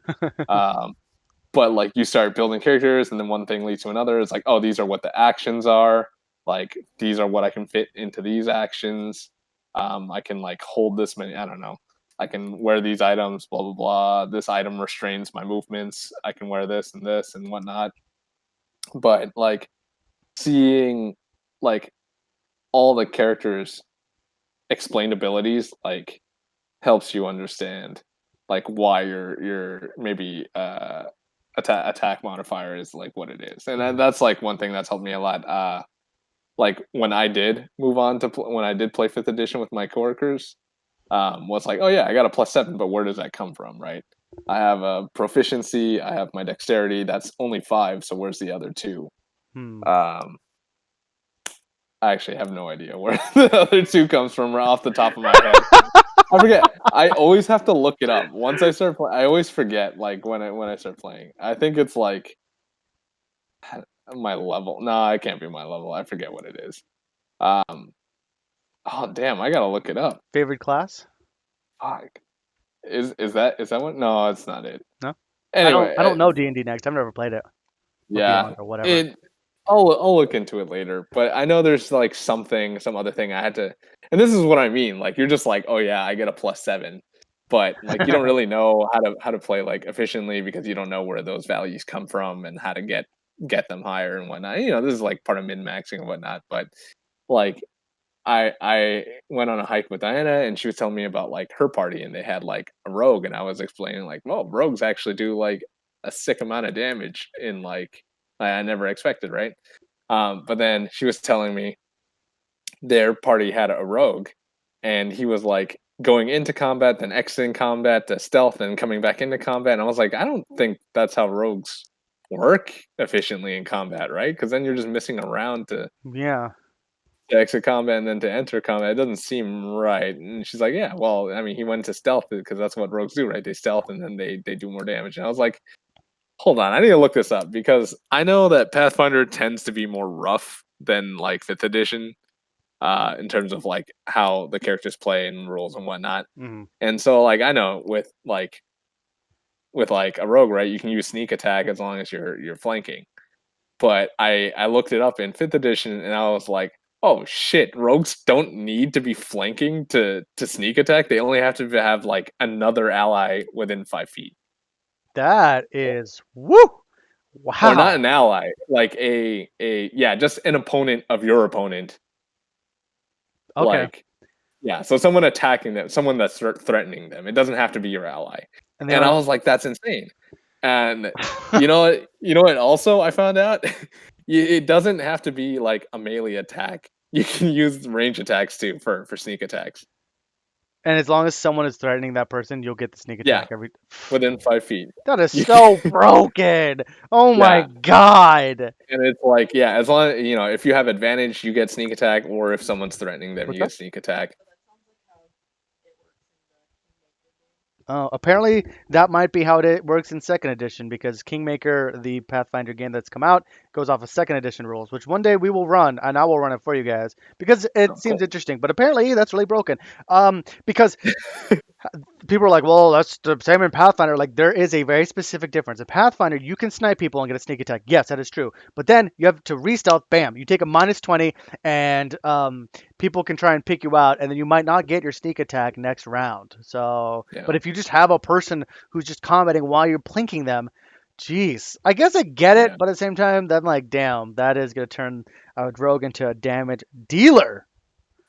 um, but like you start building characters and then one thing leads to another. It's like, oh, these are what the actions are, like these are what I can fit into these actions. I can like hold this many, I don't know, I can wear these items, blah blah blah, this item restrains my movements, I can wear this and whatnot. But like seeing like all the characters explained abilities like helps you understand like why your maybe attack modifier is like what it is, and Hmm. that's like one thing that's helped me a lot. Like when I did move on to when I did play fifth edition with my coworkers, was like, oh yeah, I got a +7, but where does that come from, right? I have a proficiency, I have my dexterity. That's only 5, so where's the other two? Hmm. Um, I actually have no idea where the other two comes from right off the top of my head. I forget. I always have to look it up. Once I start playing, I always forget. Like when I start playing, I think it's like my level. No, it can't be my level. I forget what it is. Um. Oh damn! I gotta look it up. Favorite class? Fuck. Is that one? No, it's not it. No, Anyway, I don't know D&D next. I've never played it or yeah. Beyond or whatever. It. I'll look into it later. But I know there's like some other thing I had to. And this is what I mean. Like you're just like, oh yeah, I get a +7. but like you don't really know how to play like efficiently because you don't know where those values come from and how to get them higher and whatnot. You know, this is like part of min maxing and whatnot. But like I went on a hike with Diana and she was telling me about like her party and they had like a rogue and I was explaining like, well, rogues actually do like a sick amount of damage in like I never expected, right? But then she was telling me their party had a rogue and he was like going into combat, then exiting combat to stealth and coming back into combat. And I was like, I don't think that's how rogues work efficiently in combat, right? Because then you're just missing around Yeah. to exit combat and then to enter combat. It doesn't seem right. And she's like, yeah, well, I mean, he went to stealth because that's what rogues do, right? They stealth and then they do more damage. And I was like, hold on, I need to look this up because I know that Pathfinder tends to be more rough than like fifth edition in terms of like how the characters play and rules and whatnot. Hmm. And so like I know with like a rogue, right, you can use sneak attack as long as you're flanking. But I looked it up in fifth edition and I was like, oh shit, rogues don't need to be flanking to sneak attack. They only have to have like another ally within 5 feet. That is woo. Or not an Wow. ally, like a yeah, just an opponent of your opponent. Okay. Like yeah, so someone attacking them, someone that's threatening them. It doesn't have to be your ally. And they And I don't. was like, that's insane. And you know what also I found out? It doesn't have to be like a melee attack. You can use range attacks too for sneak attacks. And as long as someone is threatening that person, you'll get the sneak Yeah, attack every. within 5 feet. That is You so broken. Oh my yeah, god. and it's like yeah, as long you know if you have advantage, you get sneak attack, or if someone's threatening them, What's you that? get sneak attack. Oh, apparently that might be how it works in second edition because Kingmaker, the Pathfinder game that's come out, goes off of second edition rules, which one day we will run, and I will run it for you guys because it Oh, seems cool. interesting. But apparently that's really broken. Because people are like, well, that's the same in Pathfinder. Like, there is a very specific difference. In Pathfinder, you can snipe people and get a sneak attack. Yes, that is true. But then you have to re-stealth. Bam, you take a -20, and people can try and pick you out, and then you might not get your sneak attack next round. So, Yeah, but if you just have a person who's just combating while you're plinking them, jeez, I guess I get it. yeah. But at the same time, then like, damn, that is gonna turn a rogue into a damage dealer.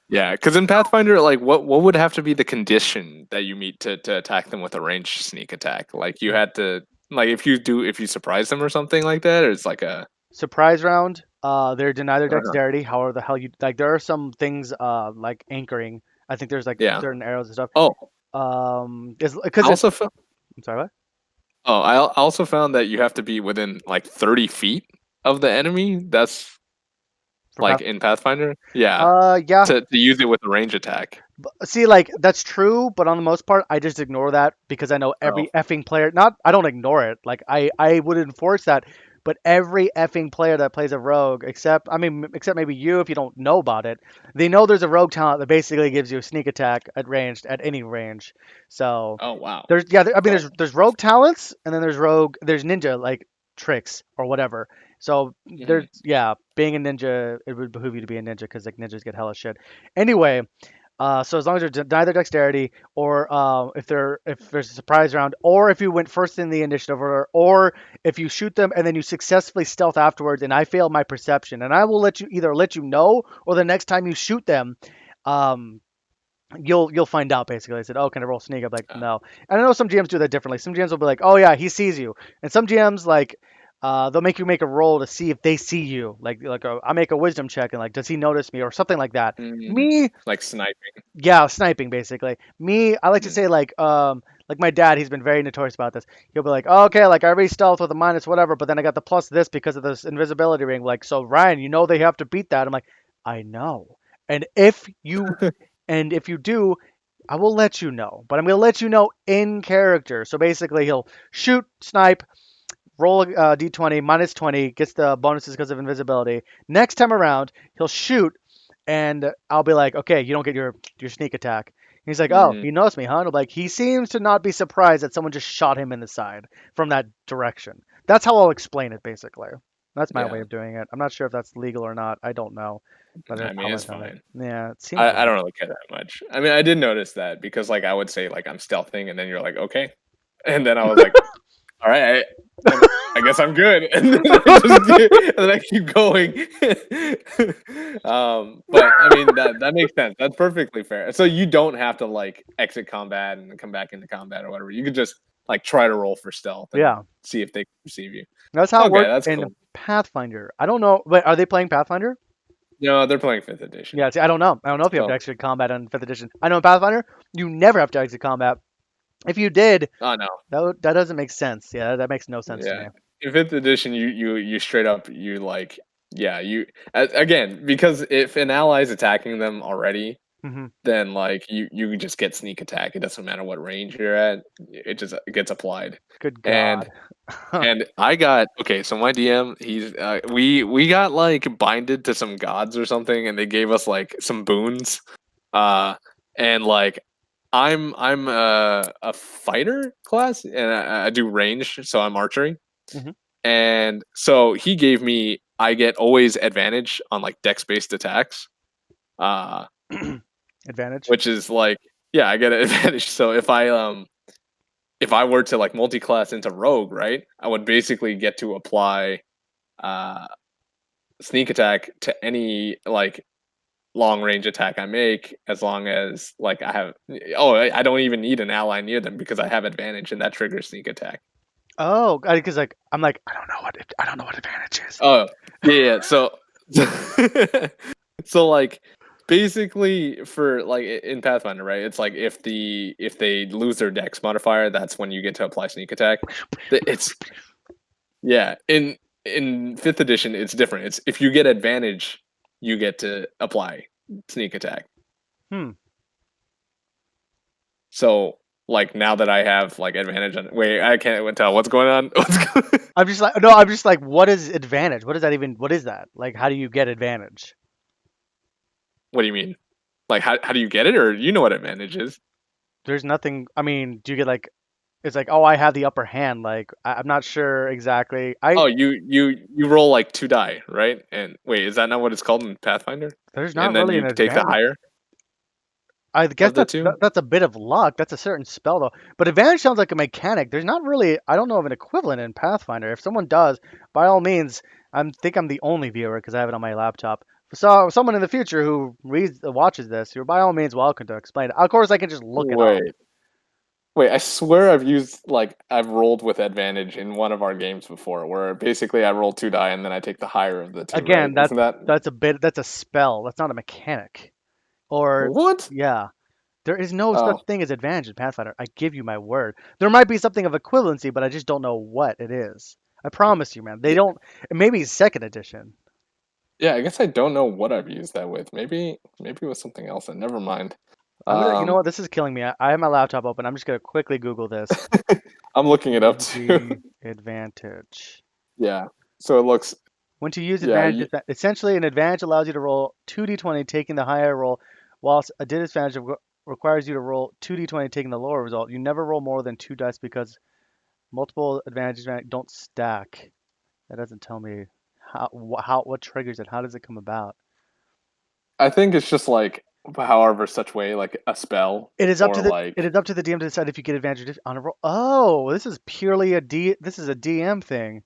Yeah, because in Pathfinder, like, what would have to be the condition that you meet to attack them with a ranged sneak attack? Like, you had to like if you surprise them or something like that, or it's like a Surprise round. They're deny their uh dexterity. However, the hell you like? There are some things like anchoring. I think there's like yeah. certain arrows and stuff. Oh, Is I because it's. also found I'm sorry, what? I also found that you have to be within like 30 feet of the enemy. That's For like path. in Pathfinder, yeah, Yeah. to use it with a range attack. See, like that's true, but on the most part, I just ignore that because I know Oh, every effing player. Not, I don't ignore it. Like I would enforce that, but every effing player that plays a rogue, except I mean, except maybe you, if you don't know about it, they know there's a rogue talent that basically gives you a sneak attack at ranged at any range. So oh wow. there's yeah, I mean, Oh, there's rogue talents, and then there's ninja like tricks or whatever. So there's mhm. yeah, being a ninja, it would behoove you to be a ninja because like ninjas get hella shit. Anyway. So as long as they're deny their dexterity, or if there's a surprise round, or if you went first in the initiative order, or if you shoot them and then you successfully stealth afterwards, and I fail my perception, and I will let you know, or the next time you shoot them, um, you'll find out basically. I said, oh, can I roll sneak? I'm like, Uh, no. And I know some GMs do that differently. Some GMs will be like, oh yeah, he sees you, and some GMs like. They'll make you make a roll to see if they see you. I make a wisdom check and like, does he notice me or something like that. mm, Me, like sniping. yeah, sniping basically. Me, I like to Mm, say like my dad, he's been very notorious about this. He'll be like, oh, okay, like I already stealth with a minus whatever, but then I got the plus this because of this invisibility ring. Like, so Ryan, you know they have to beat that. I'm like, I know. And if you do, I will let you know. But I'm gonna let you know in character. So basically he'll shoot, snipe, roll a d20 -20, gets the bonuses because of invisibility. Next time around, he'll shoot, and I'll be like, okay, you don't get your sneak attack. He's like, oh, mm. he knows me, huh? And I'm like, he seems to not be surprised that someone just shot him in the side from that direction. That's how I'll explain it, basically. That's my way Yeah, of doing it. I'm not sure if that's legal or not. I don't know, but I that's how mean I've it's done it. fine. Yeah, it seems I right. don't really care that much. I mean, I did notice that because like I would say like I'm stealthing, and then you're like okay, and then I was like, all right, I guess I'm good, and then and then I keep going. But I mean that makes sense. That's perfectly fair. So you don't have to like exit combat and then come back into combat or whatever. You could just like try to roll for stealth and Yeah, see if they perceive you. that's how it Okay, works that's in cool. Pathfinder. I don't know. Wait, are they playing Pathfinder? No, they're playing fifth edition. Yeah, see, I don't know. I don't know if you have to So, exit combat on fifth edition. I know in Pathfinder, you never have to exit combat. If you did, oh no, that doesn't make sense. Yeah, that makes no sense to yeah. me. In fifth edition, you straight up you like yeah you again because if an ally is attacking them already, Hmm. then like you just get sneak attack. It doesn't matter what range you're at. It gets applied. Good And God. I got okay. So my DM, we got like binded to some gods or something, and they gave us like some boons. Uh, and like I'm a fighter class, and I do range, so I'm archery. Hmm. And so he gave me I get always advantage on like dex based attacks. Uh, Advantage. which is like yeah, I get an advantage. So if I were to like multi-class into rogue, right, I would basically get to apply uh, sneak attack to any like long range attack I make, as long as like I have. Oh, I don't even need an ally near them because I have advantage, and that triggers sneak attack. Oh, because like I'm like I don't know what advantage is. Oh yeah, yeah. So so like basically for like in Pathfinder, right? It's like if they lose their dex modifier, that's when you get to apply sneak attack. It's yeah. In fifth edition, it's different. It's if you get advantage, you get to apply sneak attack. Hmm. So like now that I have like advantage on wait, I can't even tell what's going on. What's going I'm just like no. I'm just like, what is advantage? What does that even? What is that? Like, how do you get advantage? what do you mean? Like how do you get it or you know what advantage is? There's nothing. I mean, do you get like? It's like, oh, I have the upper hand. Like, I'm not sure exactly. Oh, you roll like two die, right? And wait, is that not what it's called in Pathfinder? There's not And then really you an take the advantage. higher I guess of the two? that's a bit of luck. That's a certain spell though. But advantage sounds like a mechanic. There's not really. I don't know of an equivalent in Pathfinder. If someone does, by all means, think I'm the only viewer because I have it on my laptop. So someone in the future who watches this, you're by all means welcome to explain it. Of course, I can just look it up. Wait. Wait, I swear I've used like I've rolled with advantage in one of our games before where basically I roll two die and then I take the higher of the two, right? Again, Isn't that that's a spell. That's not a mechanic. Or what? yeah, there is no such Oh. thing as advantage in Pathfinder. I give you my word. There might be something of equivalency, but I just don't know what it is. I promise you, man. They don't. Maybe second edition. Yeah, I guess I don't know what I've used that with. Maybe it was something else and never mind. You know Um what? This is killing me. I have my laptop open. I'm just gonna quickly Google this. I'm looking it up too. D&D advantage. Yeah. So it looks When to use yeah, advantage, essentially an advantage allows you to roll 2d20 taking the higher roll, whilst a disadvantage requires you to roll 2d20 taking the lower result. You never roll more than two dice because multiple advantages don't stack. That doesn't tell me what triggers it. How does it come about? I think it's just like however such way like a spell or It like is up to the DM to decide if you get advantage on a roll. Oh, this is purely a D. This is a DM thing.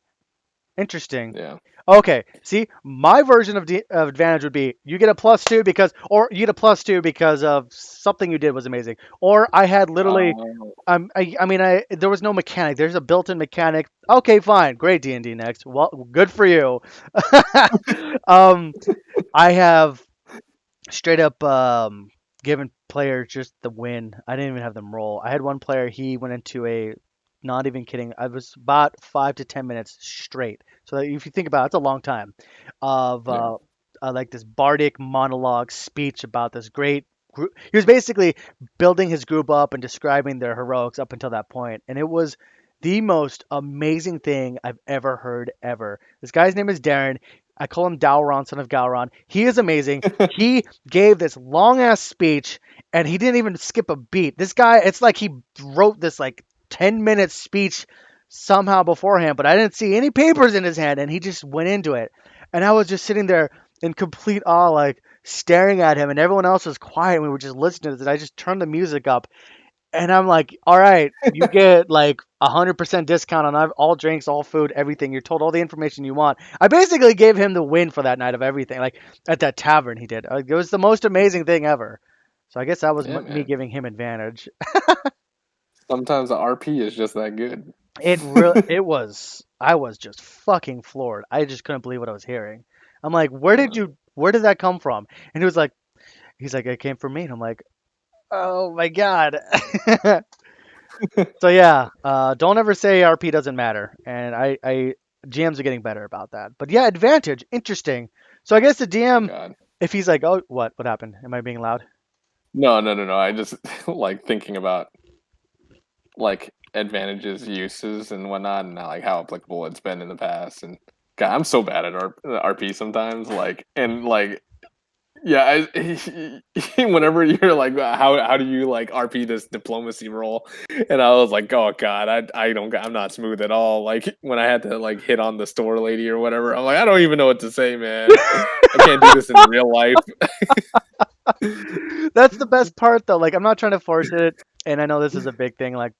Interesting. yeah. Okay, see, my version of advantage would be you get a +2 or you get a +2 because of something you did was amazing, or I had literally, Oh. I mean, there was no mechanic. There's a built-in mechanic. Okay, fine, great D&D next. Well, good for you. um, I have straight up given players just the win. I didn't even have them roll. I had one player, he went into a, not even kidding, I was about 5 to 10 minutes straight. So if you think about it, it's a long time of Yeah. like this bardic monologue speech about this great group. He was basically building his group up and describing their heroics up until that point, and it was the most amazing thing I've ever heard ever. This guy's name is Darren. I call him Dowron, son of Gowron. He is amazing. He gave this long ass speech and he didn't even skip a beat. This guy, it's like he wrote this like 10-minute speech somehow beforehand, but I didn't see any papers in his hand, and he just went into it. And I was just sitting there in complete awe, like staring at him, and everyone else was quiet. And we were just listening to this. And I just turned the music up, and I'm like, "All right, you get like 100% discount on all drinks, all food, everything. You're told all the information you want." I basically gave him the win for that night of everything. Like at that tavern, he did. It was the most amazing thing ever. So I guess that was Yeah, me man. giving him advantage. Sometimes the RP is just that good. It was. I was just fucking floored. I just couldn't believe what I was hearing. I'm like, Uh, where did that come from? And he's like, it came from me. And I'm like, oh my god. So yeah, don't ever say RP doesn't matter. And GMs are getting better about that. But yeah, advantage, interesting. So I guess the oh DM, God. if he's like, oh, what happened? Am I being loud? No, no, no, no. I just like thinking about like advantages, uses, and whatnot, and like how applicable it's been in the past. And God, I'm so bad at RP sometimes. Like, and like, yeah, whenever you're like, how do you like RP this diplomacy role? And I was like, oh God, I don't, I'm not smooth at all. Like when I had to like hit on the store lady or whatever, I'm like, I don't even know what to say, man. I can't do this in real life. That's the best part though. Like I'm not trying to force it, and I know this is a big thing, like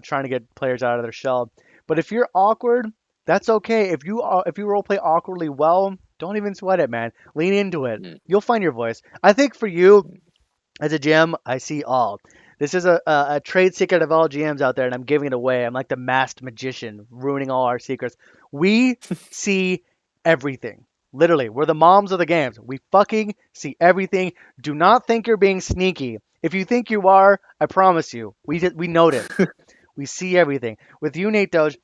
trying to get players out of their shell. But if you're awkward, that's okay. If you role play awkwardly well, don't even sweat it, man. Lean into it. Mm, You'll find your voice. I think for you as a GM, I see all. This is a trade secret of all GMs out there, and I'm giving it away. I'm like the masked magician, ruining all our secrets. We see everything. Literally, we're the moms of the games. We fucking see everything. Do not think you're being sneaky. If you think you are, I promise you, we notice. We see everything. With you, Nate Doge,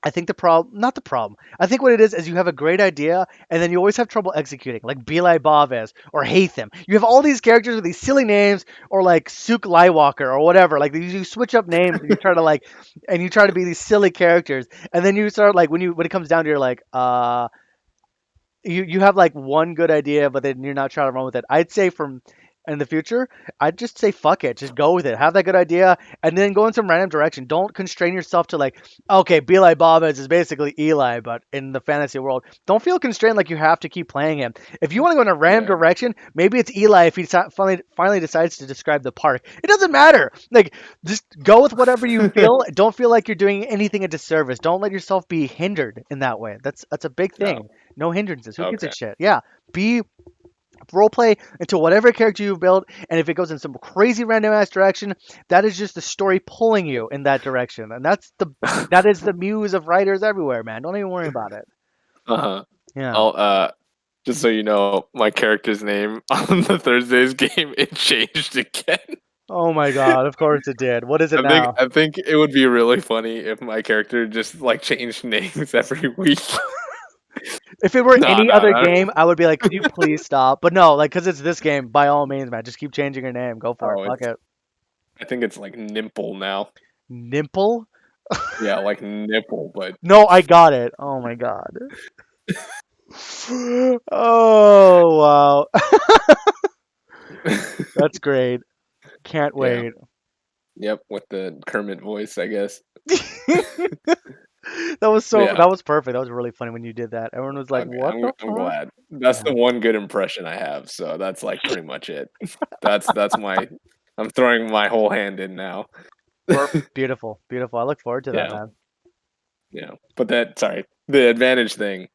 I think the problem, not the problem. I think what it is you have a great idea and then you always have trouble executing, like Belai Baves or Hatham. You have all these characters with these silly names, or like Suk Lightwalker or whatever. Like you switch up names and you try to and you try to be these silly characters, and then you start like when it comes down to you're like, you have like one good idea, but then you're not trying to run with it. I'd say from in the future, I'd just say fuck it, just go with it. Have that good idea, and then go in some random direction. Don't constrain yourself to like, okay, Belai Bobbins is basically Eli, but in the fantasy world. Don't feel constrained like you have to keep playing him. If you want to go in a random yeah, direction, maybe it's Eli if he finally decides to describe the park. It doesn't matter. Like, just go with whatever you feel. Don't feel like you're doing anything a disservice. Don't let yourself be hindered in that way. That's a big no, thing. No hindrances. Who gives a okay, shit? Yeah. Be role play into whatever character you've built, and if it goes in some crazy random ass direction, that is just the story pulling you in that direction. And that is the muse of writers everywhere, man. Don't even worry about it. uh-huh. Yeah. I'll just so you know, my character's name on the Thursday's game it changed again. Oh my god, of course it did. What is it now? I think it would be really funny if my character just like changed names every week. If it were No, any no, other no. game, I would be like, could you please stop? But no, like, because it's this game, by all means, man, just keep changing your name. Go for it. Oh, Fuck it's it. I think it's like Nimple now. Nimple? Yeah, like nipple, but No, I got it. Oh my god. Oh, wow. That's great. Can't yeah, wait. yep, with the Kermit voice, I guess. Yeah, That was perfect. That was really funny when you did that. Everyone was like, okay, "What the I'm fuck?" glad. That's Yeah. the one good impression I have, so that's like pretty much it. That's my I'm throwing my whole hand in now. Beautiful. Beautiful. I look forward to that, Yeah, man. yeah. But that sorry, the advantage thing.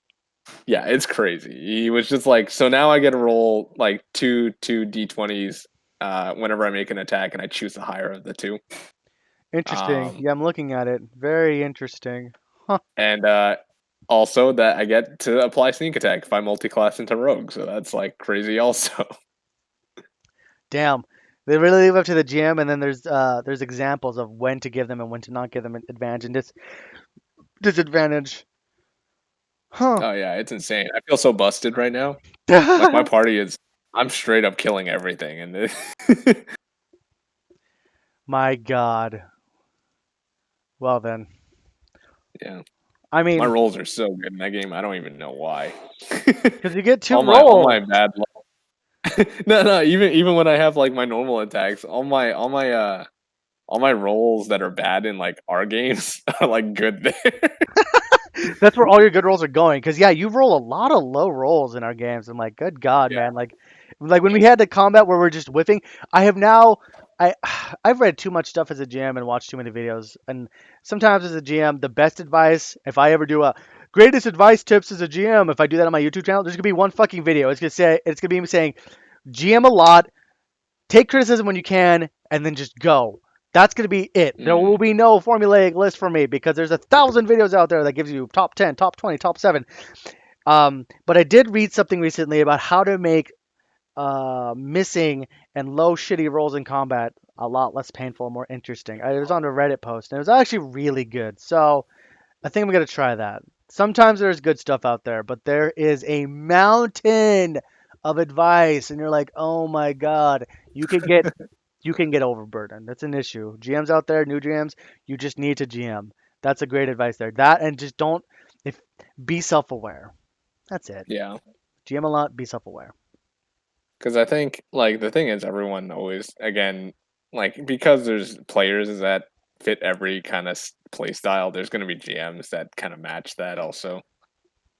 Yeah, it's crazy. He was just like, so now I get to roll like two d20s whenever I make an attack, and I choose the higher of the two. Interesting. Um, Yeah, I'm looking at it. Very interesting. Huh. and also that I get to apply sneak attack if I multi-class into rogue. So that's like crazy. Also, Damn. They really leave it up to the GM, and then there's examples of when to give them and when to not give them an advantage and disadvantage. Huh. oh yeah, it's insane. I feel so busted right now. Like my party is, I'm straight up killing everything, and My God. Well then. yeah, I my mean, rolls are so good in that game. I don't even know why. because you get two All my rolls. bad no, no. Even when I have like my normal attacks, all my all my roles that are bad in like our games are like good there. That's where all your good rolls are going. Because yeah, you roll a lot of low rolls in our games. I'm like, good God, Yeah. man. Like when we had the combat where we're just whiffing. I have now. I I've read too much stuff as a GM and watched too many videos. And sometimes as a GM, the best advice, if I ever do a greatest advice tips as a GM, if I do that on my YouTube channel, there's gonna be one fucking video. It's gonna be me saying GM a lot, take criticism when you can, and then just go. That's going to be it. There will Mm, be no formulaic list for me because there's 1,000 videos out there that gives you top 10, top 20, top 7. But I did read something recently about how to make missing and low shitty rolls in combat a lot less painful and more interesting. It was on a Reddit post and it was actually really good. So I think I'm going to try that. Sometimes there's good stuff out there, but there is a mountain of advice and you're like, "Oh my god, you could get you can get overburdened. That's an issue. GMs out there, new GMs, you just need to GM. That's a great advice there. That and just don't if be self-aware. That's it. yeah. GM a lot, be self-aware. Because I think like the thing is everyone always again like because there's players that fit every kind of play style. There's going to be GMs that kind of match that also.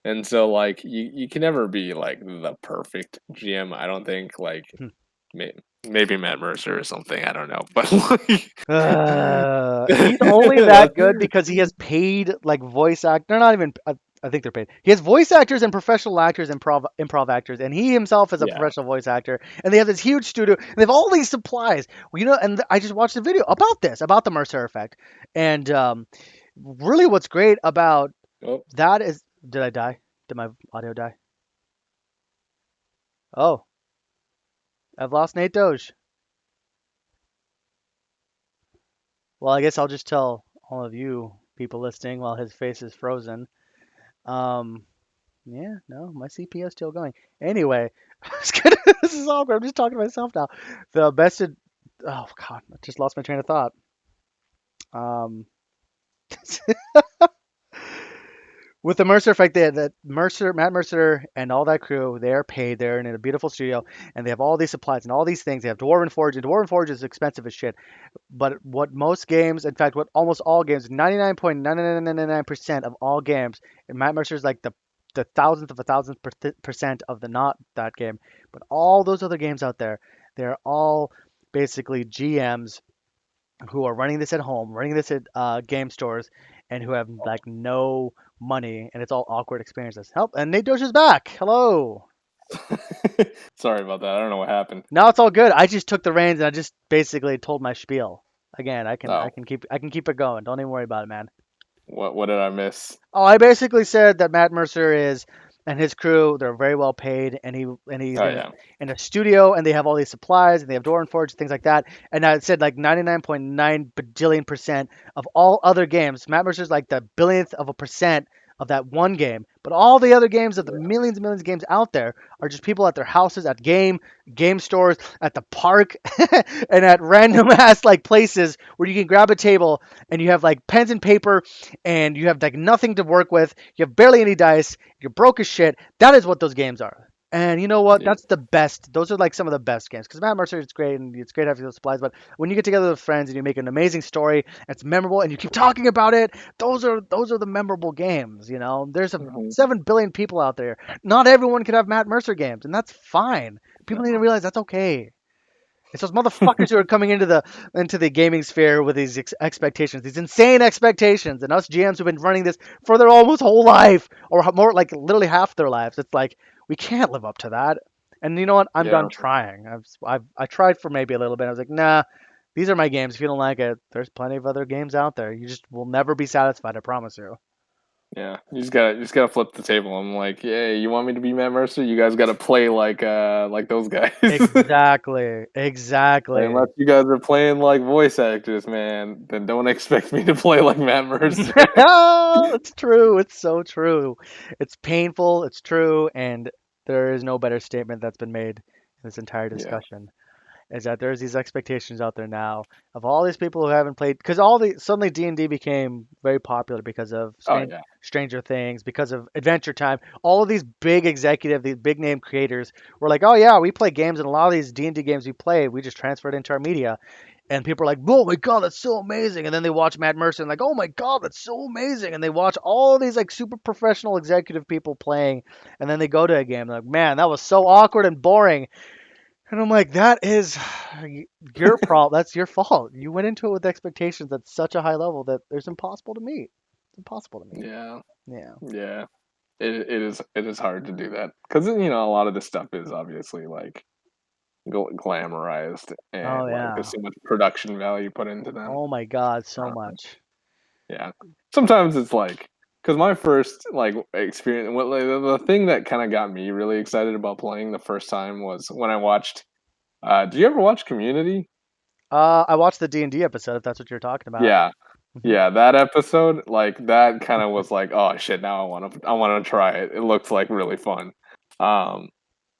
And so like you can never be like the perfect GM. I don't think like Hmm. may, maybe Matt Mercer or something. I don't know, but like He's only that good because he has paid like voice act. They're not even. I think they're paid. He has voice actors and professional actors, and improv actors, and he himself is a yeah. professional voice actor. And they have this huge studio. And they have all these supplies. Well, and I just watched a video about this, about the Mercer effect, and really, what's great about Oh, that is, did I die? Did my audio die? Oh, I've lost Nate Doge. Well, I guess I'll just tell all of you people listening while his face is frozen. Um, yeah, no, my CPS still going. Anyway, this is awkward. I'm just talking to myself now. The best. Oh God, I just lost my train of thought. Um, with the Mercer effect, that Matt Mercer, and all that crew, they are paid. They're in a beautiful studio, and they have all these supplies and all these things. They have Dwarven Forge, and Dwarven Forge is expensive as shit. But what most games, in fact, what almost all games, 99.99999% of all games, and Matt Mercer's like the thousandth of a thousandth percent of the not that game, but all those other games out there, they're all basically GMs who are running this at home, running this at game stores, and who have like no money, and it's all awkward experiences. Help! And Nate Dosh is back. Hello. sorry about that. I don't know what happened. Now it's all good. I just took the reins and I just basically told my spiel. Again, I Oh, can keep it going. Don't even worry about it, man. what did I miss? Oh, I basically said that Matt Mercer is and his crew, they're very well paid, and he's Oh yeah. in a studio, and they have all these supplies, and they have Doran Forge, things like that. And I said like 99.9 bajillion percent of all other games, Matt Mercer's like the billionth of a percent of that one game. But all the other games of the millions and millions of games out there are just people at their houses, at game stores, at the park, and at random ass like places where you can grab a table and you have like pens and paper and you have like nothing to work with. You have barely any dice. You're broke as shit. That is what those games are. And you know what? Yeah. That's the best. Those are like some of the best games. Because Matt Mercer, it's great and it's great having those supplies. But when you get together with friends and you make an amazing story, it's memorable, and you keep talking about it, those are the memorable games. You know, there's a Hmm. 7 billion people out there. Not everyone can have Matt Mercer games, and that's fine. People need to No. realize that's okay. It's those motherfuckers who are coming into the gaming sphere with these expectations, these insane expectations, and us GMs who've been running this for their almost whole life, or more like literally half their lives. It's like we can't live up to that. And you know what? I'm Yeah. done trying. I tried for maybe a little bit. I was like, nah, these are my games. If you don't like it, there's plenty of other games out there. You just will never be satisfied. I promise you. Yeah, you just gotta flip the table. I'm like, yeah, you want me to be Matt Mercer? You guys gotta play like those guys. Exactly. Like, Exactly. unless you guys are playing like voice actors, man, then don't expect me to play like Matt Mercer. It's true. It's so true. It's painful. It's true. And there is no better statement that's been made in this entire Yeah. discussion. Is that there's these expectations out there now of all these people who haven't played, because all the suddenly D&D became very popular because of Oh yeah. Stranger Things, because of Adventure Time. All of these big these big name creators were like, oh yeah, we play games, and a lot of these D&D games we play, we just transferred into our media. and people are like, "Oh my god, that's so amazing!" And then they watch Matt Mercer and like, "Oh my god, that's so amazing!" And they watch all these like super professional executive people playing, and then they go to a game like, "Man, that was so awkward and boring." And I'm like, "That is your problem. That's your fault. You went into it with expectations at such a high level that it's impossible to meet. It's impossible to meet." Yeah, Yeah. yeah. It is hard to do that because a lot of this stuff is obviously like glamorized Oh and like yeah. there's so much production value put into them. Oh my god, so Uh, much. yeah, sometimes it's like because my first like experience, what like, the thing that kind of got me really excited about playing the first time was when I watched. Do you ever watch Community? I watched the D&D episode, if that's what you're talking about. Yeah, Hmm. yeah, that episode, like that kind of was like, oh shit, now I want to try it. It looks like really fun. Um,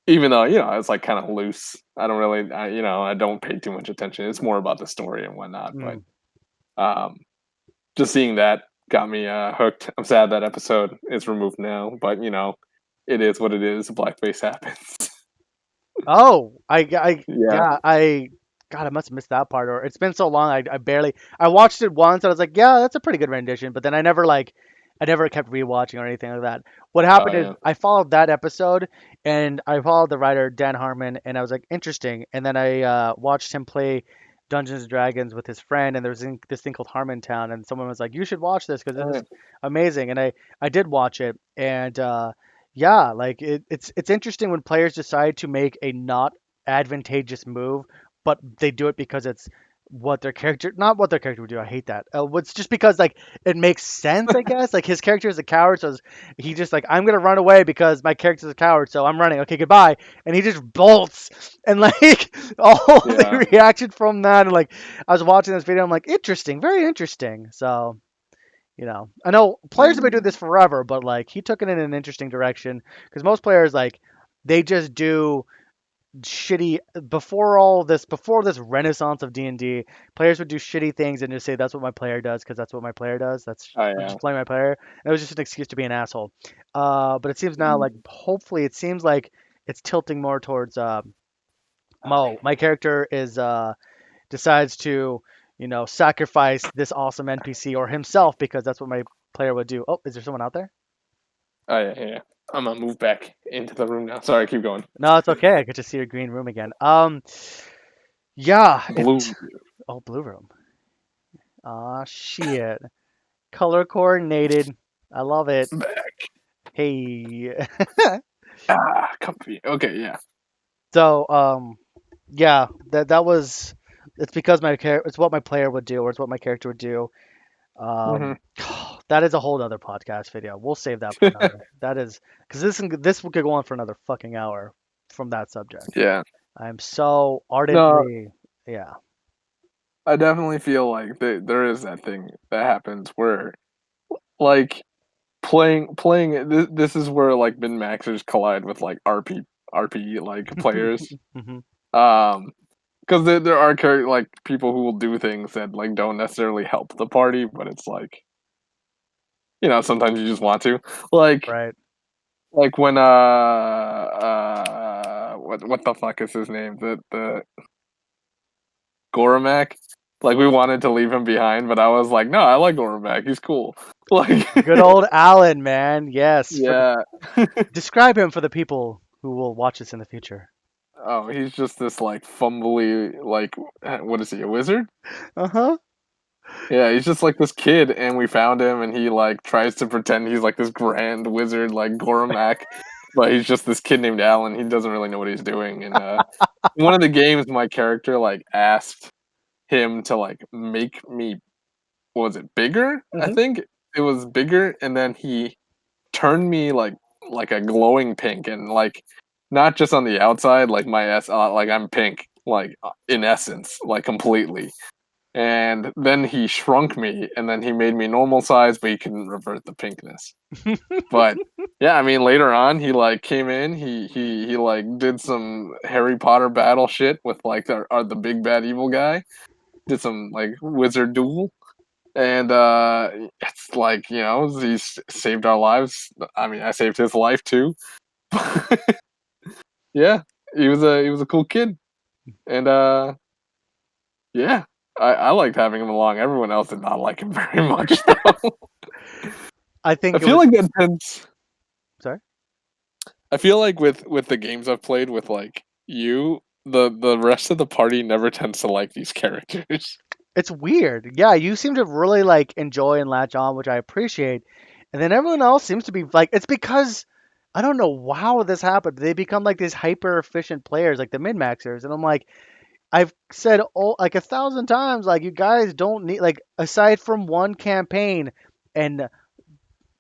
Even though it's like kind of loose. I don't really, I don't pay too much attention. It's more about the story and whatnot. But Mm. um, just seeing that got me hooked. I'm sad that episode is removed now, but it is what it is. Blackface happens. Oh, Yeah, yeah, God, I must have missed that part. Or it's been so long, I barely, I watched it once, and I was like, yeah, that's a pretty good rendition. But then I never kept rewatching or anything like that. What oh happened is yeah, I followed that episode, and I followed the writer Dan Harmon, and I was like, interesting. And then I watched him play Dungeons and Dragons with his friend, and there was this thing called Harmontown, and someone was like, you should watch this because oh this yeah, is amazing. And I did watch it, and yeah, like it's interesting when players decide to make a not advantageous move, but they do it because it's what their character, not what their character would do. I hate that. It's just because like it makes sense, I guess. Like his character is a coward, so he just like, I'm gonna run away because my character's a coward, so I'm running. Okay, goodbye. And he just bolts, and like all yeah. the reaction from that, and like I was watching this video, I'm like, interesting, very interesting. So I know players have been doing I this forever, but like he took it in an interesting direction because most players like they just do shitty before this renaissance of D&D, players would do shitty things and just say that's what my player does because that's what my player does. oh I'm yeah. just playing my player. And it was just an excuse to be an asshole. But it seems now like Mm. hopefully it seems like it's tilting more towards Mo. My character is decides to, sacrifice this awesome NPC or himself because that's what my player would do. Oh, is there someone out there? Oh yeah, yeah. I'm gonna move back into the room now. Sorry, keep going. No, it's okay. I get to see your green room again. Yeah, Blue. oh, blue room. Ah, shit. Color coordinated. I love it. Back. Hey. Comfy. Okay, yeah. So, yeah, that was it's because my character it's what my player would do or it's what my character would do. Hmm. That is a whole other podcast video. We'll save that for another. That is because this could go on for another fucking hour from that subject. Yeah. I'm so No, ardently, yeah. I definitely feel like there is that thing that happens where like playing this is where like min maxers collide with like RP like players. Hmm. Um because there are like people who will do things that like don't necessarily help the party, but it's like sometimes you just want to like Right. when what the fuck is his name, the Goromak. Like we wanted to leave him behind, but I was like, no, I like Goromak. He's cool. Like, Good old Alan, man. Yes. yeah. Describe him for the people who will watch this in the future. Oh, he's just this like fumbly like what is he, a wizard? Uh-huh. Yeah, he's just like this kid, and we found him, and he like tries to pretend he's like this grand wizard like Goromak, but he's just this kid named Alan. He doesn't really know what he's doing. And one of the games, my character like asked him to like make me, what was it, bigger? I Hmm. think it was bigger, and then he turned me like a glowing pink, and like not just on the outside, like like I'm pink, like in essence, like completely. And then he shrunk me, and then he made me normal size, but he couldn't revert the pinkness. But yeah, I mean, later on, he like came in, he like did some Harry Potter battle shit with like the big bad evil guy. Did some like wizard duel, and it's like he's saved our lives. I mean, I saved his life too. Yeah, he was a cool kid, and yeah, I liked having him along. Everyone else did not like him very much, though. I I think it feel was like that tends. sorry. I feel like with the games I've played with like you, the rest of the party never tends to like these characters. It's weird. Yeah, you seem to really like enjoy and latch on, which I appreciate. And then everyone else seems to be like it's because I don't know how this happened. They become like these hyper efficient players, like the min maxers, and I'm like, I've said like 1,000 times, like you guys don't need like aside from one campaign, and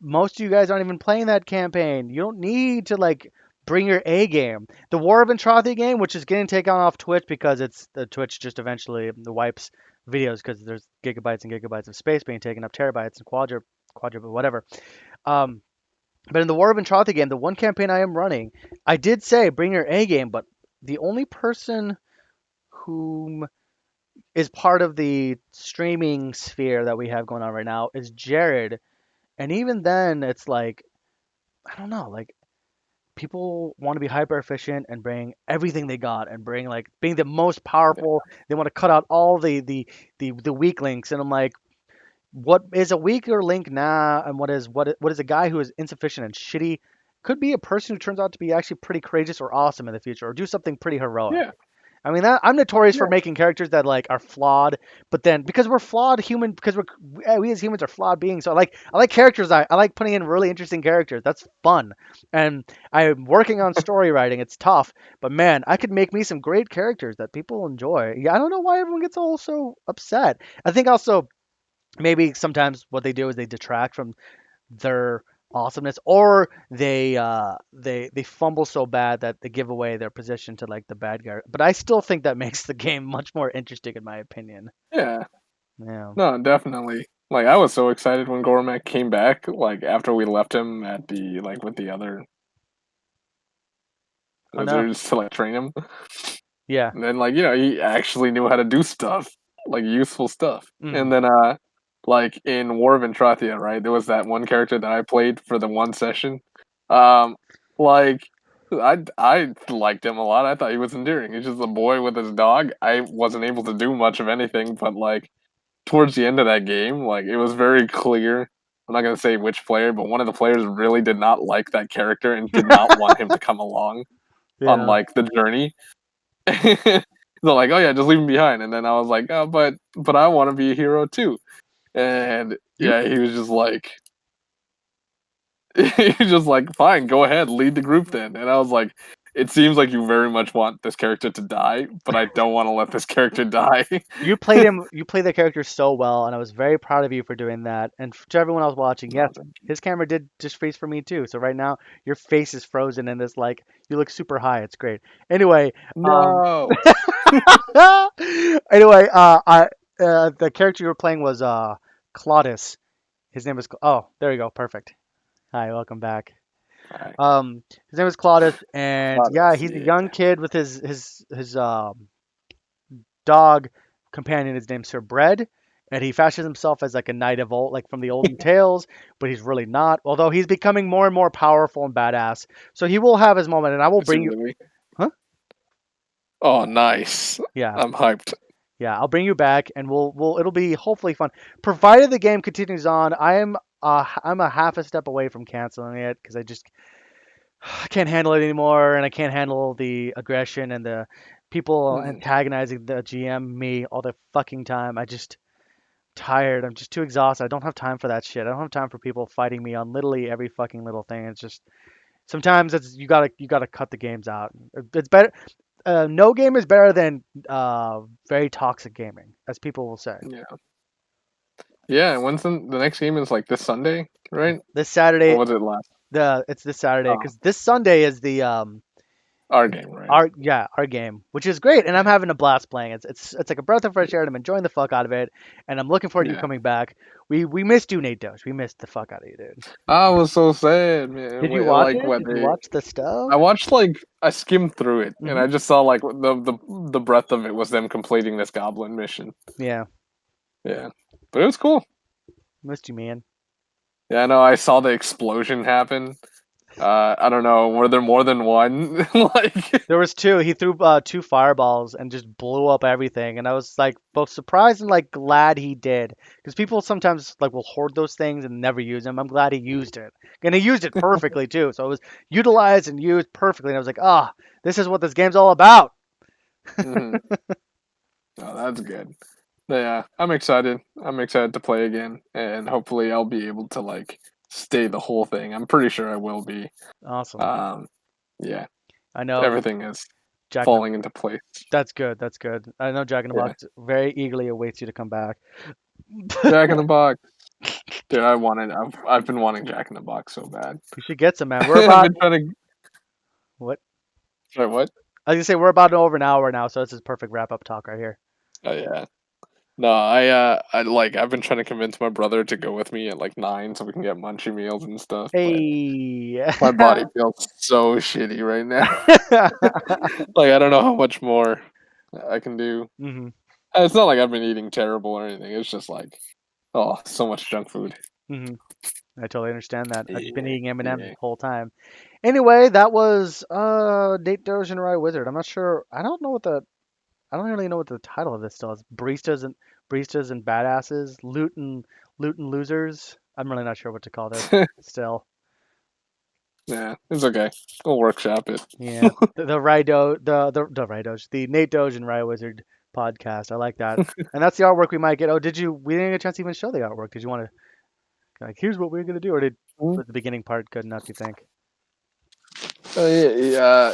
most of you guys aren't even playing that campaign. You don't need to like bring your A game. The War of Entropy game, which is getting taken off Twitch because it's the Twitch just eventually wipes videos because there's gigabytes and gigabytes of space being taken up, terabytes and quadruple whatever. Um, but in the War of Entropy game, the one campaign I am running, I did say bring your A game, but the only person whom is part of the streaming sphere that we have going on right now is Jared. And even then, it's like I don't know, like people want to be hyper efficient and bring everything they got and bring like being the most powerful. They want to cut out all the weak links, and I'm like, what is a weaker link now, and what is a guy who is insufficient and shitty? Could be a person who turns out to be actually pretty courageous or awesome in the future, or do something pretty heroic. Yeah, I mean, I'm notorious for yeah, making characters that like are flawed, but then because we're flawed human, because we as humans are flawed beings. So I like characters. I like putting in really interesting characters. That's fun, and I'm working on story writing. It's tough, but man, I could make me some great characters that people enjoy. Yeah, I don't know why everyone gets all so upset. I think also maybe sometimes what they do is they detract from their awesomeness, or they fumble so bad that they give away their position to like the bad guy. But I still think that makes the game much more interesting in my opinion. yeah. Yeah. No, definitely. Like I was so excited when Gormac came back. Like after we left him at the like with the other Oh no. wizards to like train him, Yeah. and then like he actually knew how to do stuff, like useful stuff. Hmm. And then like in War of Entrathia, right? There was that one character that I played for the one session. Um, like I liked him a lot. I thought he was endearing. He's just a boy with his dog. I wasn't able to do much of anything, but like towards the end of that game, like it was very clear. I'm not gonna say which player, but one of the players really did not like that character and did not want him to come along on Yeah. like the journey. They're like, "Oh yeah, just leave him behind." And then I was like, "Oh, but I want to be a hero too." And You yeah, he was just like, he was just like, "Fine, go ahead, lead the group then." And I was like, "It seems like you very much want this character to die, but I don't want to let this character die." you played him. You played the character so well, and I was very proud of you for doing that. And to everyone else watching, yes, Oh, thank you. his camera did just freeze for me too. So right now your face is frozen in this like you look super high. It's great. Anyway, um, No. anyway, the character you were playing was Claudius. His name was oh, there you go, perfect. Hi, welcome back. All right. His name is Claudius, and yeah, Claudius, he's a yeah. young kid with his dog companion. His name's Sir Bread, and he fashions himself as like a knight of old, like from the olden tales, but he's really not. Although he's becoming more and more powerful and badass, so he will have his moment, and I will Is he bring you. really? Huh? Oh, nice. Yeah. I'm hyped. Yeah, I'll bring you back, and it'll be hopefully fun. Provided the game continues on, I'm a half a step away from canceling it because I can't handle it anymore, and I can't handle the aggression and the people Mhm. antagonizing the GM me all the fucking time. I just tired. I'm just too exhausted. I don't have time for that shit. I don't have time for people fighting me on literally every fucking little thing. It's just sometimes it's you gotta cut the games out. It's better. No game is better than very toxic gaming, as people will say. Yeah. Yeah, and when's the next game is like this Sunday, right? This Or Saturday, was it last? it's this Saturday Oh, because this Sunday is the our game, right? our game, which is great, and I'm having a blast playing. It's like a breath of fresh air, and I'm enjoying the fuck out of it, and I'm looking forward to you Yeah. coming back. We missed you, Nate Doge. We missed the fuck out of you, dude. I was so sad, man. Did you Wait, watch like it? what Did you they watch the stuff? I watched like I skimmed through it and Hmm. I just saw like the breadth of it was them completing this goblin mission. Yeah, Yeah. But it was cool. missed you, man. Yeah, I know I saw the explosion happen I don't know. Were there more than one? Like, There was two. He threw two fireballs and just blew up everything. And I was like both surprised and like glad he did, because people sometimes like will hoard those things and never use them. I'm glad he used it, and he used it perfectly too. So it was utilized and used perfectly. And I was like, ah, this is what this game's all about. mhm. Oh, that's good. Yeah, I'm excited. I'm excited to play again, and hopefully I'll be able to like stay the whole thing. I'm pretty sure I will be. Awesome. Um, yeah, I know everything is Jack in the. falling into place. That's good. That's good. I know Jack in the Yeah, Box very eagerly awaits you to come back. Jack in the Box, dude. I've been wanting Jack in the Box so bad. You should get some, man. We're I've about been trying to. what? Sorry, what? I was gonna say we're about over an hour now, so this is perfect wrap up talk right here. Oh yeah. No, I've been trying to convince my brother to go with me at like 9 so we can get munchie meals and stuff, but Hey. my body feels so shitty right now. Like I don't know how much more I can do. hmm And it's not like I've been eating terrible or anything. It's just like, oh, so much junk food. hmm I totally understand that. I've just been Yeah, eating M&M's yeah. the whole time. Anyway, that was Date Doge and Rye Wizard. I'm not sure. I don't really know what the title of this still is. Baristas and badasses, loot and losers. I'm really not sure what to call this still. Yeah, it's okay. We'll workshop it. Yeah, the Rye Do the Rye Doge, the Nate Doge and Rye Wizard podcast. I like that, and that's the artwork we might get. Oh, did you? We didn't get a chance to even show the artwork. Did you want to like? Here's what we're gonna do, or Mm. was the beginning part good enough? You think? Oh yeah, yeah.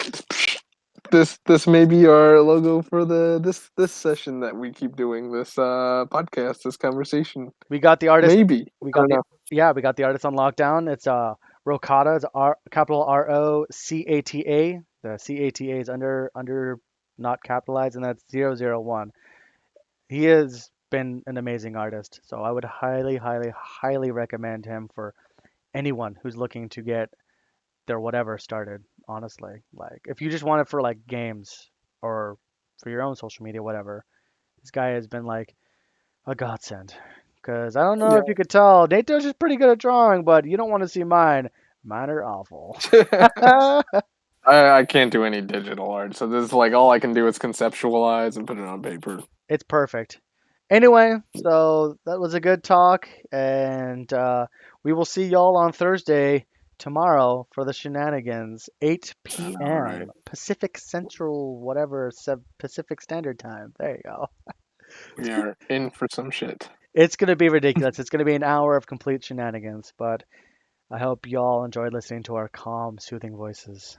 This may be our logo for the this session that we keep doing, this podcast, this conversation. We got the artist. Maybe. We I got don't the know. yeah. We got the artist on lockdown. It's Rocata. It's capital Rocata. The CATA is under not capitalized, and that's 001. He has been an amazing artist, so I would highly recommend him for anyone who's looking to get their whatever started. Honestly, like if you just want it for like games or for your own social media, whatever. This guy has been like a godsend. Because I don't know if you could tell, Nate Doge is pretty good at drawing, but you don't want to see mine. Mine are awful. Yeah. I can't do any digital art, so this is like all I can do is conceptualize and put it on paper. It's perfect. Anyway, so that was a good talk, and we will see y'all on Thursday tomorrow for the shenanigans, 8 All right. p.m. Pacific Central, whatever, Pacific Standard Time. There you go. We are in for some shit. It's going to be ridiculous. It's going to be an hour of complete shenanigans, but I hope y'all enjoyed listening to our calm, soothing voices.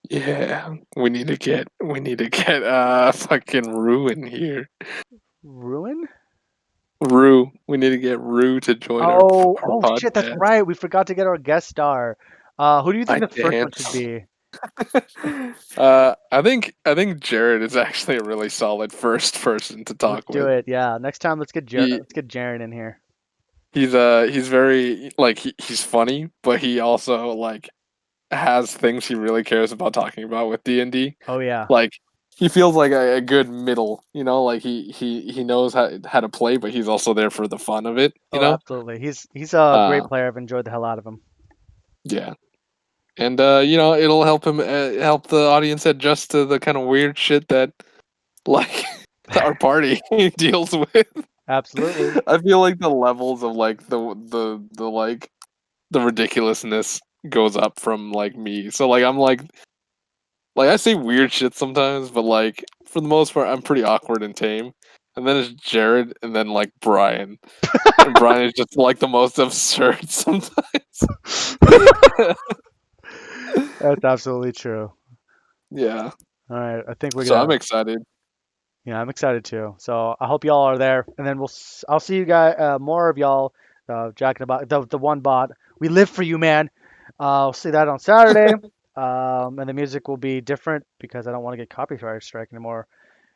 Yeah, we need to get fucking Rue in here. Ruin? Rue, we need to get Rue to join our Oh, our oh shit, that's podcast. right. We forgot to get our guest star. Who do you think I the first one should dance. be? I think Jared is actually a really solid first person to Let's talk do with. it. Yeah, next time He let's get Jaren in here. he's very like he's funny, but he also like has things he really cares about talking about with D&D. Oh yeah. Like he feels like a good middle, like he knows how to play, but he's also there for the fun of it. Oh, absolutely. He's a great Uh, player. I've enjoyed the hell out of him. yeah, and it'll help him help the audience adjust to the kind of weird shit that like our party deals with. Absolutely. I feel like the levels of like the like the ridiculousness goes up from like me. So like I'm like I say weird shit sometimes, but like for the most part I'm pretty awkward and tame. And then it's Jared and then like Brian. And Brian is just like the most absurd sometimes. That's absolutely true. Yeah. All right, I think we're So gonna. I'm excited. Yeah, I'm excited too. So I hope y'all are there, and then I'll see you guys, more of y'all, jacking about the one bot. We live for you, man. I'll see that on Saturday. And the music will be different because I don't want to get copyright strike anymore.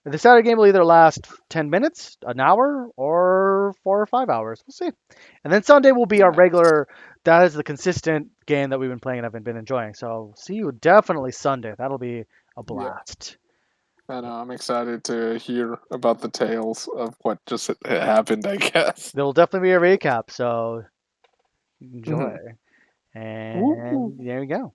The Saturday game will either last 10 minutes, an hour, or 4 or 5 hours. We'll see. And then Sunday will be our Nice. regular. That is the consistent game that we've been playing and I've been enjoying. So see you definitely Sunday. That'll be a Yeah. blast. I know. I'm excited to hear about the tales of what just happened, I guess. There will definitely be a recap. So enjoy. Mhm. Woo. And there you go.